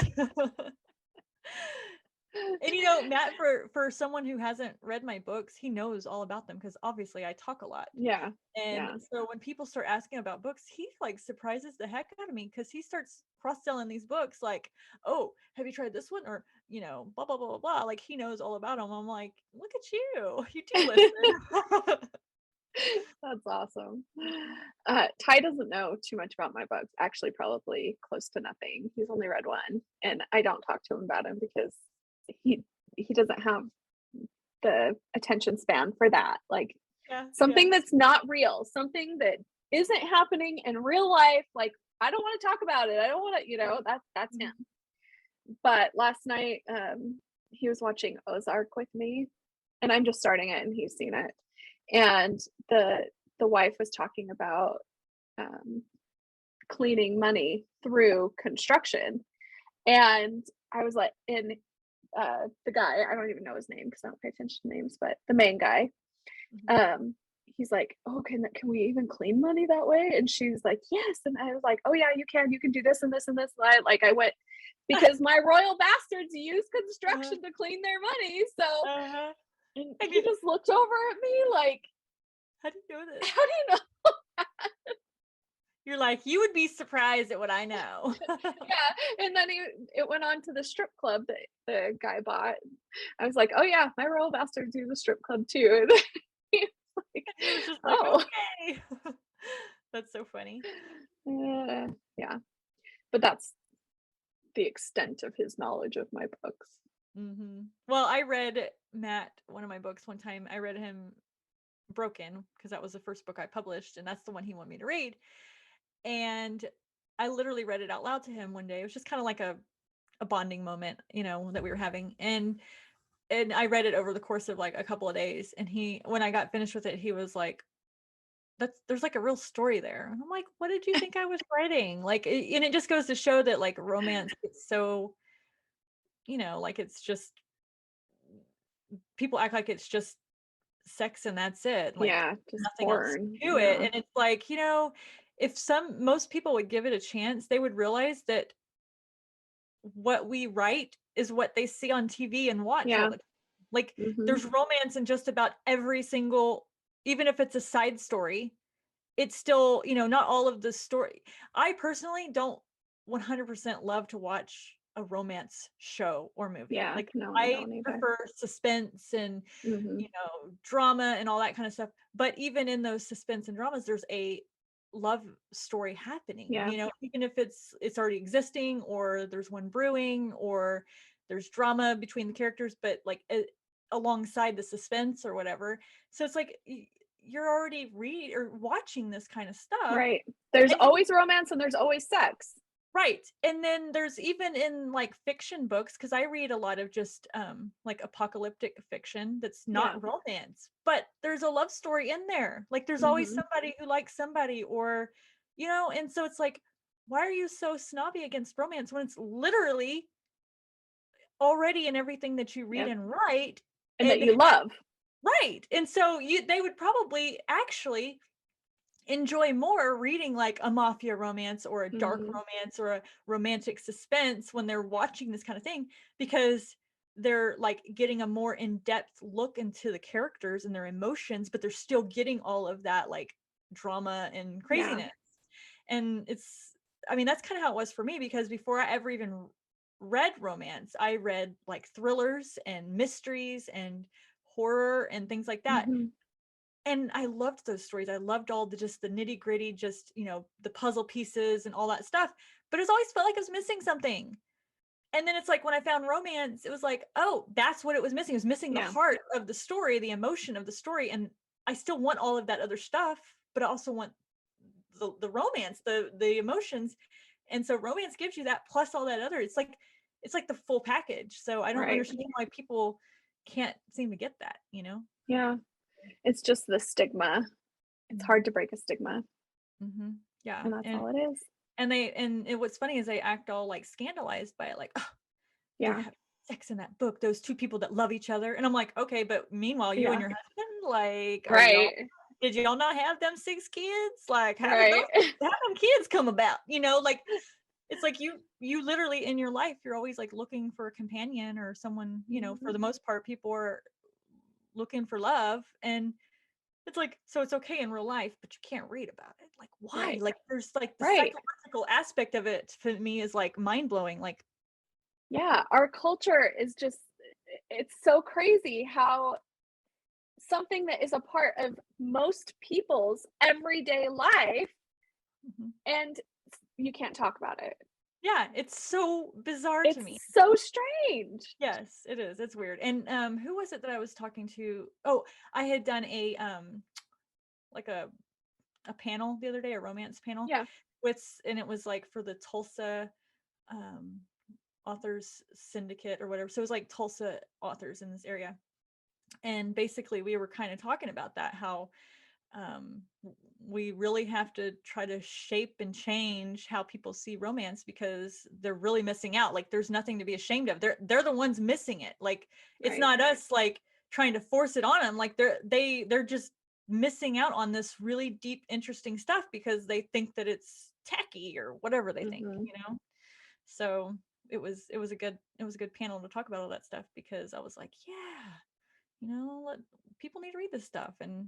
And Matt, for someone who hasn't read my books, he knows all about them because obviously I talk a lot. Yeah. And Yeah. so when people start asking about books, he like surprises the heck out of me because he starts cross-selling these books like, oh, have you tried this one? Or, blah, blah, blah, blah, blah. Like he knows all about them. I'm like, look at you. You do listen. That's awesome. Ty doesn't know too much about my books, actually, probably close to nothing. He's only read one, and I don't talk to him about him because he he doesn't have the attention span for that. Like Yeah, yeah. something that's not real, something that isn't happening in real life. Like I don't want to talk about it. I don't want to, that's him. Mhm. But last night, he was watching Ozark with me, and I'm just starting it, and he's seen it. And the wife was talking about um, cleaning money through construction, and I was like, and the guy, I don't even know his name because I don't pay attention to names, but the main guy, Mhm. um, he's like, oh, can we even clean money that way? And she's like, yes. And I was like, oh yeah, you can do this and this and this. And I went because my royal bastards use Uh-huh. construction to clean their money. So, Uh-huh. and I he do. just looked over at me like, How do you know this? how do you know? You're like, you would be surprised at what I know. Yeah. And then it went on to the strip club that the guy bought. I was like, oh yeah, my royal bastards use a strip club too. And he was like, And he was just like, oh, okay. That's so funny. yeah. But that's the extent of his knowledge of my books. Well, I read Matt one of my books one time. I read him Broken because that was the first book I published, and that's the one he wanted me to read. And I literally read it out loud to him one day. It was just kind of like a bonding moment, that we were having. And I read it over the course of like a couple of days. And when I got finished with it, he was like, there's like a real story there. And I'm like, what did you think I was writing? Like, and it just goes to show that like romance gets so, like it's just people act like it's just sex and that's it. Like Yeah, just nothing else porn. to it. Yeah. And it's like, if most people would give it a chance, they would realize that what we write is what they see on TV and watch all Yeah. the time. Like Hmm. there's romance in just about every single, even if it's a side story, it's still, not all of the story. I personally don't 100% love to watch a romance show or movie. Yeah. Like No, I I don't either. prefer suspense and, Hmm. drama and all that kind of stuff. But even in those suspense and dramas, there's a love story happening, Yeah. even if it's already existing or there's one brewing or there's drama between the characters, but like alongside the suspense or whatever. So it's like you're already read or watching this kind of stuff. Right. There's And you always romance and there's always sex. right. And then there's even in like fiction books, because I read a lot of just like apocalyptic fiction that's Yeah. not romance, but there's a love story in there. Like there's always Hmm. somebody who likes somebody or and so it's like, why are you so snobby against romance when it's literally already in everything that you read Yep. and write And that and you love. right. And so they would probably actually enjoy more reading like a mafia romance or a dark Hmm. romance or a romantic suspense when they're watching this kind of thing because they're like getting a more in-depth look into the characters and their emotions, but they're still getting all of that like drama and Yeah. craziness. And that's kind of how it was for me because before I ever even read romance, I read like thrillers and mysteries and horror and things like that, Hmm. and I loved those stories. I loved all the nitty gritty, just, the puzzle pieces and all that stuff. But it's always felt like I was missing something. And then it's like when I found romance, it was like, oh, that's what it was missing. It was missing the Yeah. heart of the story, the emotion of the story. And I still want all of that other stuff, but I also want the romance, the emotions. And so romance gives you that plus all that other. It's like the full package. So I don't Right. understand why people can't seem to get that, Yeah. It's just the stigma. It's hard Mhm. to break a stigma, Yeah. and that's all it is. What's funny is they act all like scandalized by it, like, oh, they're Yeah. having sex in that book, those two people that love each other. And I'm like, okay, but meanwhile, you and Yeah. your husband, like, Right. did y'all not have them 6 kids? Like, Right. how them kids come about? Like it's like you literally in your life, you're always like looking for a companion or someone, for Mhm. the most part, people are looking for love. And it's like, so it's okay in real life, but you can't read about it. Like, why? Right. Like, there's like the Right. psychological aspect of it for me is like mind blowing. Like, Yeah, our culture is just it's so crazy how something that is a part of most people's everyday life mhm. and you can't talk about it. Yeah, it's so bizarre to It's me. so strange. Yes, it is. It's weird. And who was it that I was talking to? Oh, I had done a like a panel the other day, a romance panel Yeah. and it was like for the Tulsa um authors syndicate or whatever. So it was like Tulsa authors in this area. And basically we were kind of talking about that, how um we really have to try to shape and change how people see romance because they're really missing out. Like there's nothing to be ashamed of. They're the ones missing it. Like it's Right. not us like trying to force it on them. Like they're just missing out on this really deep interesting stuff because they think that it's tacky or whatever they think, Mhm. So it was a good panel to talk about all that stuff because I was like, yeah, people need to read this stuff and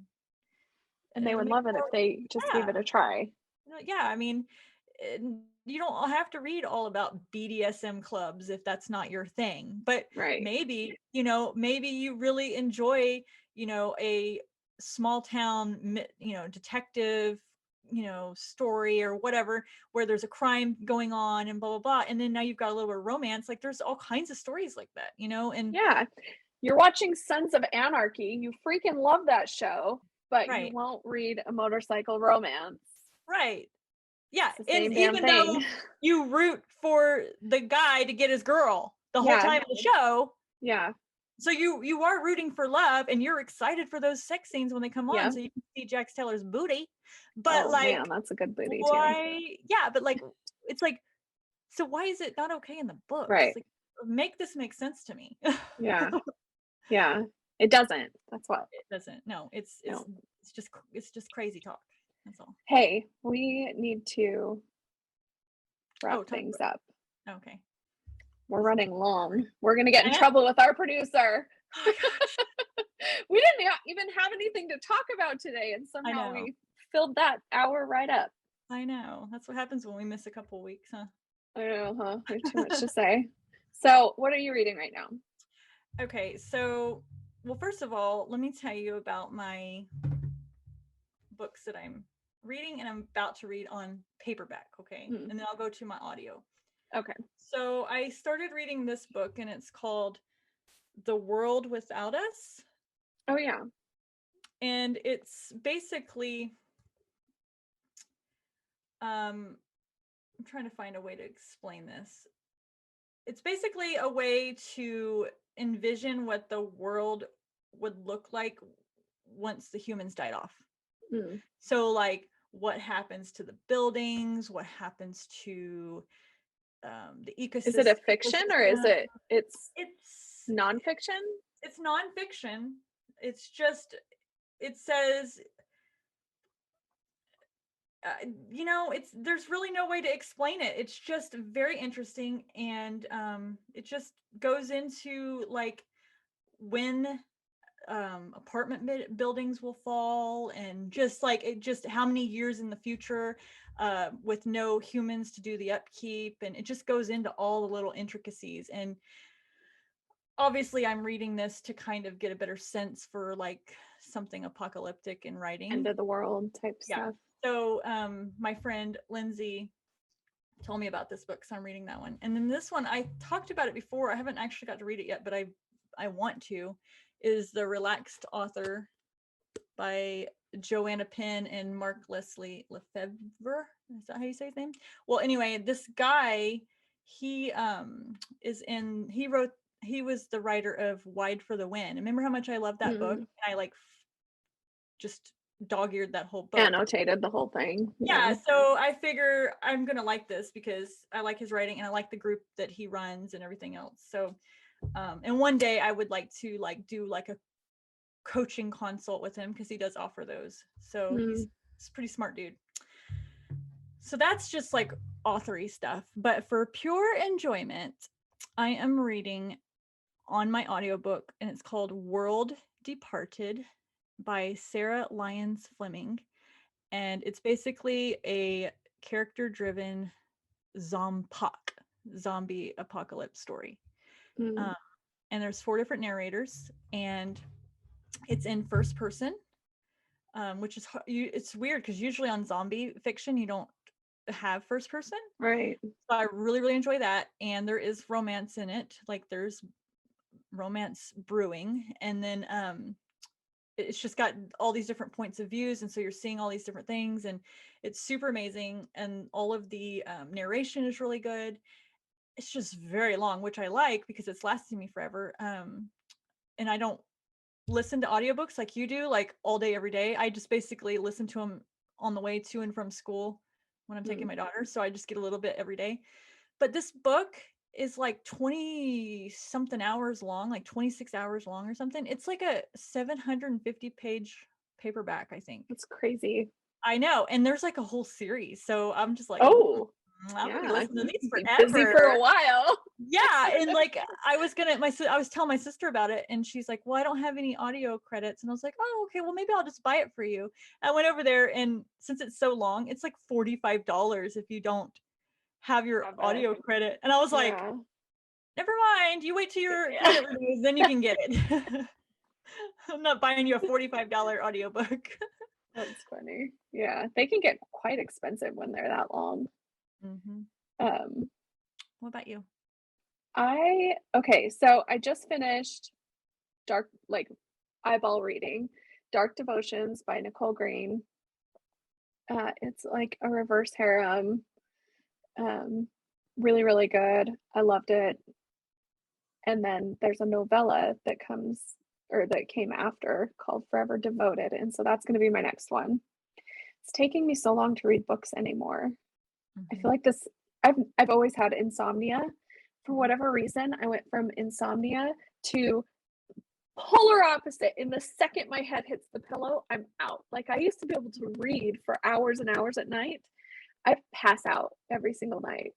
And they it'll would make love it if more. they just gave it Yeah. a try. Yeah, I mean, you don't have to read all about BDSM clubs if that's not your thing. But Right. maybe you really enjoy, a small town, detective, story or whatever, where there's a crime going on and blah, blah, blah. And then now you've got a little bit of romance. Like there's all kinds of stories like that, and Yeah. You're watching Sons of Anarchy. You freaking love that show, but you right, won't read a motorcycle romance. right. Yeah, It's the and same damn even thing. though you root for the guy to get his girl the whole Yeah. time of the show, Yeah. so you are rooting for love and you're excited for those sex scenes when they come on Yeah. so you can see Jax Taylor's booty. But Oh man, like that's a good booty too. why yeah, but like it's like so why is it not okay in the books? Right. Like make this make sense to me. Yeah. Yeah. It doesn't. That's what. It doesn't. No, it's it's No. it's just it's just crazy talk. That's all. Hey, we need to wrap Oh, talk things about up. okay. We're running long. We're gonna get in I know. trouble with our producer. Oh my gosh. We didn't even have anything to talk about today, and I somehow know. we filled that hour right up. I know. That's what happens when we miss a couple weeks, huh? I know, huh? We have too much to say. So, what are you reading right now? Okay, so well, first of all, let me tell you about my books that I'm reading and I'm about to read on paperback, okay? Hmm. And then I'll go to my audio. Okay. So I started reading this book and it's called The World Without Us. Oh yeah. And it's basically I'm trying to find a way to explain this. It's basically a way to envision what the world would look like once the humans died off. Hmm. So like what happens to the buildings, what happens to the Is it a ecosystem. fiction or is it's It's nonfiction? it's nonfiction. It's just it says it's there's really no way to explain it. It's just very interesting and it just goes into like when apartment buildings will fall and just like it just how many years in the future with no humans to do the upkeep, and it just goes into all the little intricacies. And obviously I'm reading this to kind of get a better sense for like something apocalyptic in End writing. of the world type Yeah. stuff. So my friend Lindsay told me about this book, so I'm reading that one. And then this one, I talked about it before. I haven't actually got to read it yet, but I want to. Is The Relaxed Author by Joanna Penn and Mark Leslie Lefebvre. Is that how you say his name? Well, anyway, this guy, he he was the writer of Wide for the Wind. Remember how much I loved that book? And I like just dog-eared that whole book. Annotated the whole thing. Yeah, so I figure I'm gonna like this because I like his writing and I like the group that he runs and everything else. So and one day I would like to do like a coaching consult with him because he does offer those. So he's a pretty smart dude. So that's just like authory stuff. But for pure enjoyment, I am reading on my audiobook, and it's called World Departed by Sarah Lyons Fleming. And it's basically a character-driven zombie apocalypse story. And there's 4 different narrators, and it's in first person, which is it's weird because usually on zombie fiction you don't have first person. Right. So I really, really enjoy that. And there is romance in it. Like there's romance brewing. And then it's just got all these different points of views. And so you're seeing all these different things. And it's super amazing. And all of the narration is really good. It's just very long, which I like because it's lasting me forever. And I don't listen to audiobooks like you do, like all day, every day. I just basically listen to them on the way to and from school when I'm taking my daughter. So I just get a little bit every day. But this book is like 20 something hours long, like 26 hours long or something. It's like a 750 page paperback, I think. That's crazy. I know. And there's like a whole series. So I'm just like, I'm gonna listen to these forever. Busy for a while. Yeah, and like I was telling my sister about it, and she's like, "Well, I don't have any audio credits," and I was like, "Oh, okay. Well, maybe I'll just buy it for you." I went over there, and since it's so long, it's like $45 if you don't have your audio credit. And I was like, "Never mind. You wait till your credit renews, then you can get it." I'm not buying you a $45 audiobook. That's funny. Yeah, they can get quite expensive when they're that long. What about you? So I just finished eyeball reading Dark Devotions by Nicole Green. It's like a reverse harem. Really, really good. I loved it. And then there's a novella that came after called Forever Devoted. And so that's going to be my next one. It's taking me so long to read books anymore. I feel like I've always had insomnia. For whatever reason, I went from insomnia to polar opposite. In the second my head hits the pillow, I'm out. Like I used to be able to read for hours and hours at night. I pass out every single night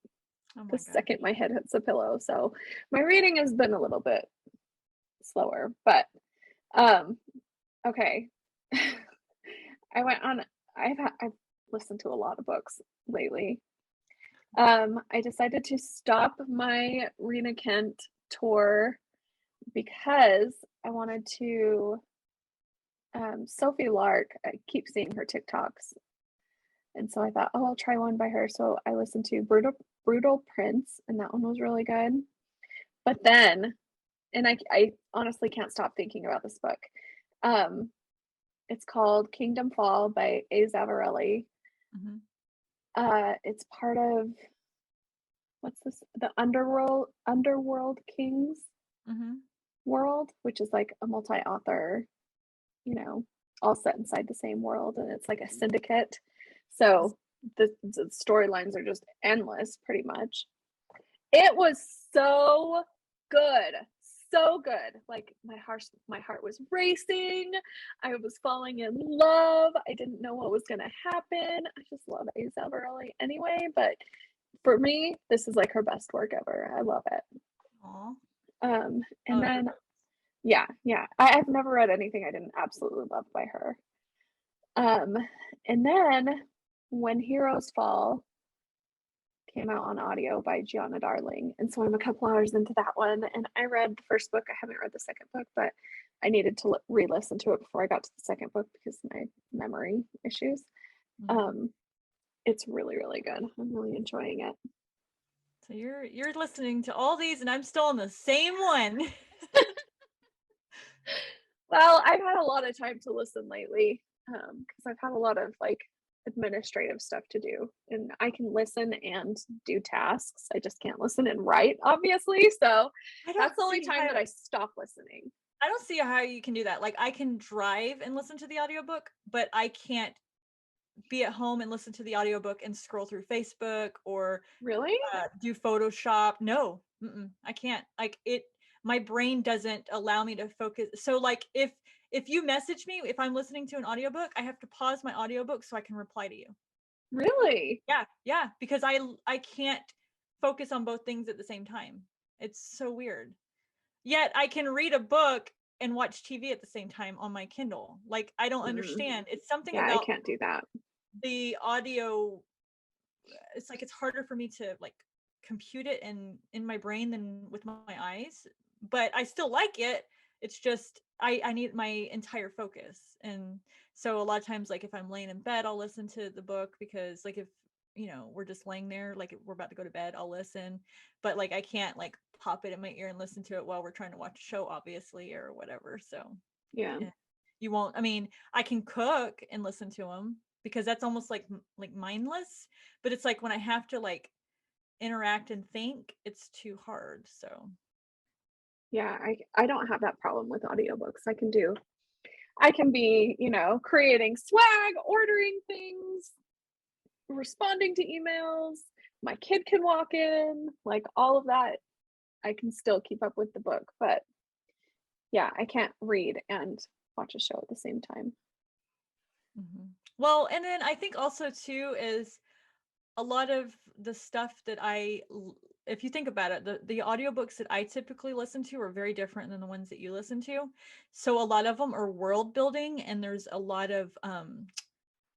the second my head hits the pillow. So my reading has been a little bit slower, but okay. I've listened to a lot of books lately. I decided to stop my Rena Kent tour because I wanted to Sophie Lark. I keep seeing her TikToks, and so I thought, I'll try one by her. So I listened to Brutal Prince, and that one was really good. But then, and I honestly can't stop thinking about this book. It's called Kingdom Fall by A. Zavarelli. It's part of the Underworld Kings world, which is like a multi-author, all set inside the same world, and it's like a syndicate. So the storylines are just endless, pretty much. It was so good. So good. Like my heart was racing. I was falling in love. I didn't know what was gonna happen. I just love A. Zavarelli anyway, but for me, this is like her best work ever. I love it. And then yeah. I've never read anything I didn't absolutely love by her. And then When Heroes Fall came out on audio by Gianna Darling. And so I'm a couple hours into that one. And I read the first book. I haven't read the second book, but I needed to re-listen to it before I got to the second book because of my memory issues. It's really, really good. I'm really enjoying it. So you're listening to all these and I'm still on the same one. Well, I've had a lot of time to listen lately, because I've had a lot of, like, administrative stuff to do, and I can listen and do tasks. I just can't listen and write, obviously, so I don't that's the only see time how that I stop listening. I don't see how you can do that. Like, I can drive and listen to the audiobook, but I can't be at home and listen to the audiobook and scroll through Facebook or Really? do Photoshop. No, I can't. Like it, my brain doesn't allow me to focus. So like if you message me, if I'm listening to an audiobook, I have to pause my audiobook so I can reply to you. Really? Yeah, yeah, because I can't focus on both things at the same time. It's so weird. Yet I can read a book and watch TV at the same time on my Kindle. Like I don't Mm, understand. It's something yeah, I about can't do that. the audio. It's like it's harder for me to like compute it in my brain than with my eyes, but I still like it. It's just I need my entire focus. And so a lot of times, like if I'm laying in bed, I'll listen to the book, because like if we're just laying there, like if we're about to go to bed, I'll listen. But like I can't like pop it in my ear and listen to it while we're trying to watch a show, obviously, or whatever. So Yeah. yeah, you won't. I mean, I can cook and listen to them because that's almost like mindless. But it's like when I have to like interact and think, it's too hard. So Yeah, I don't have that problem with audiobooks. I can be, creating swag, ordering things, responding to emails. My kid can walk in, like all of that. I can still keep up with the book, but yeah, I can't read and watch a show at the same time. well, and then I think also too is a lot of the stuff that if you think about it, the audiobooks that I typically listen to are very different than the ones that you listen to. So a lot of them are world building, and there's a lot of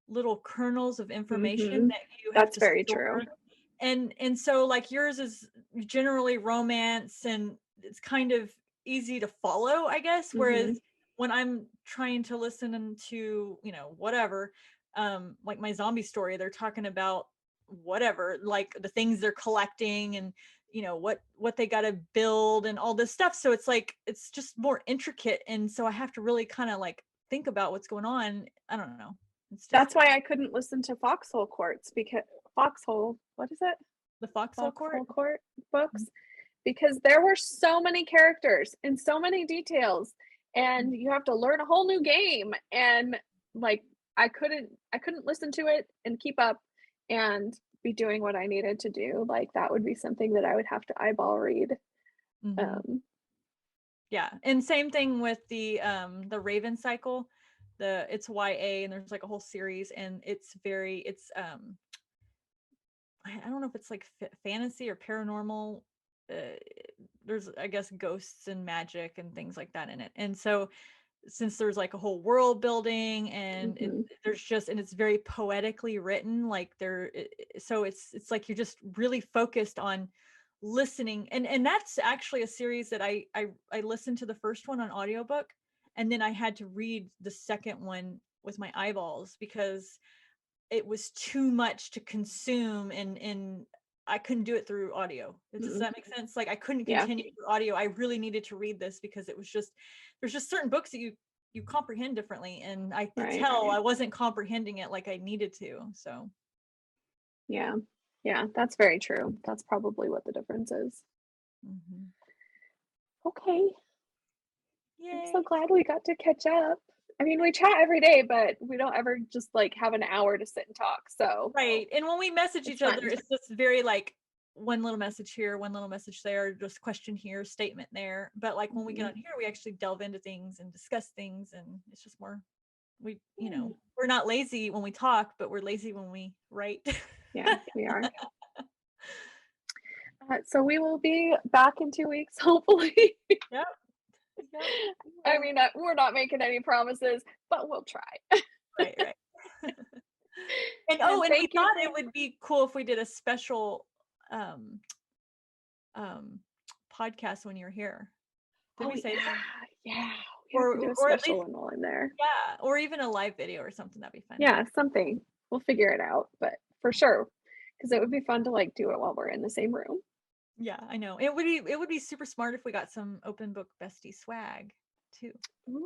little kernels of information Hmm. that you have That's to very true. store. And so like yours is generally romance, and it's kind of easy to follow, I guess, Hmm. whereas when I'm trying to listen to whatever, like my zombie story, they're talking about whatever, like the things they're collecting, and what they got to build and all this stuff. So it's like it's just more intricate, and so I have to really kind of like think about what's going on. I don't know, it's That's different. why I couldn't listen to Foxhole Courts because what is it? The Foxhole Court. Foxhole Court books, because there were so many characters and so many details, and you have to learn a whole new game, and like I couldn't listen to it and keep up and be doing what I needed to do. Like that would be something that I would have to eyeball read. Mm-hmm. Um, Yeah, and same thing with the Raven Cycle. It's YA, and there's like a whole series, and it's I don't know if it's like fantasy or paranormal. Uh, there's I guess ghosts and magic and things like that in it. And so since there's like a whole world building, and mhm. it's very poetically written, like so it's like you're just really focused on listening. And that's actually a series that I listened to the first one on audiobook, and then I had to read the second one with my eyeballs because it was too much to consume, and I couldn't do it through audio. Does Mm, that make sense? Like I couldn't yeah, continue through audio. I really needed to read this because it was just there's just certain books that you comprehend differently, and I could right. tell I wasn't comprehending it like I needed to. So Yeah. Yeah, that's very true. That's probably what the difference is. mhm. Okay. I'm so Yay. glad we got to catch up. I mean, we chat every day, but we don't ever just like have an hour to sit and talk. So Right. And when we message it's each other, fun. it's just very like one little message here, one little message there, just question here, statement there. But like when we get Mhm. on here, we actually delve into things and discuss things, and it's just more Yeah. we're not lazy when we talk, but we're lazy when we write. Yeah, we are. So we will be back in 2 weeks, hopefully. Yep. Yep. I Yeah. mean, we're not making any promises, but we'll try. Right, right. And And and we thank you thought for, it would be cool if we did a special um um podcast when you're here. Did oh, we say that? yeah. We have to do a Or at special least one while I'm there. yeah, or even a live video or something. That'd be fun. Yeah, something. We'll figure it out, but for sure, because it would be fun to like do it while we're in the same room. Yeah, I know. It would be super smart if we got some open book bestie swag. too. Even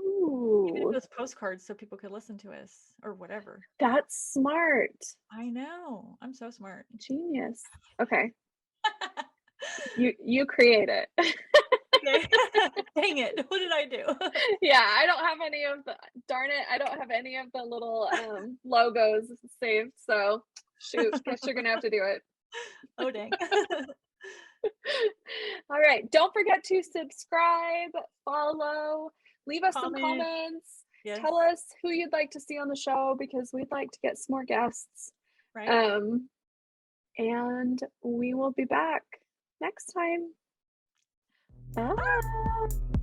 if it Ooh, was postcards so people could listen to us or whatever. that's smart. I know. I'm so smart. Genius. Okay. You create it. Okay. Dang it. What did I do? Yeah, I don't have any of the darn it, I don't have any of the little logos saved. So shoot, guess you're gonna have to do it. Oh, dang. All right. Don't forget to subscribe, follow, leave us some Comment. comments. Yes. Tell us who you'd like to see on the show because we'd like to get some more guests. Right. And we will be back next time. Bye.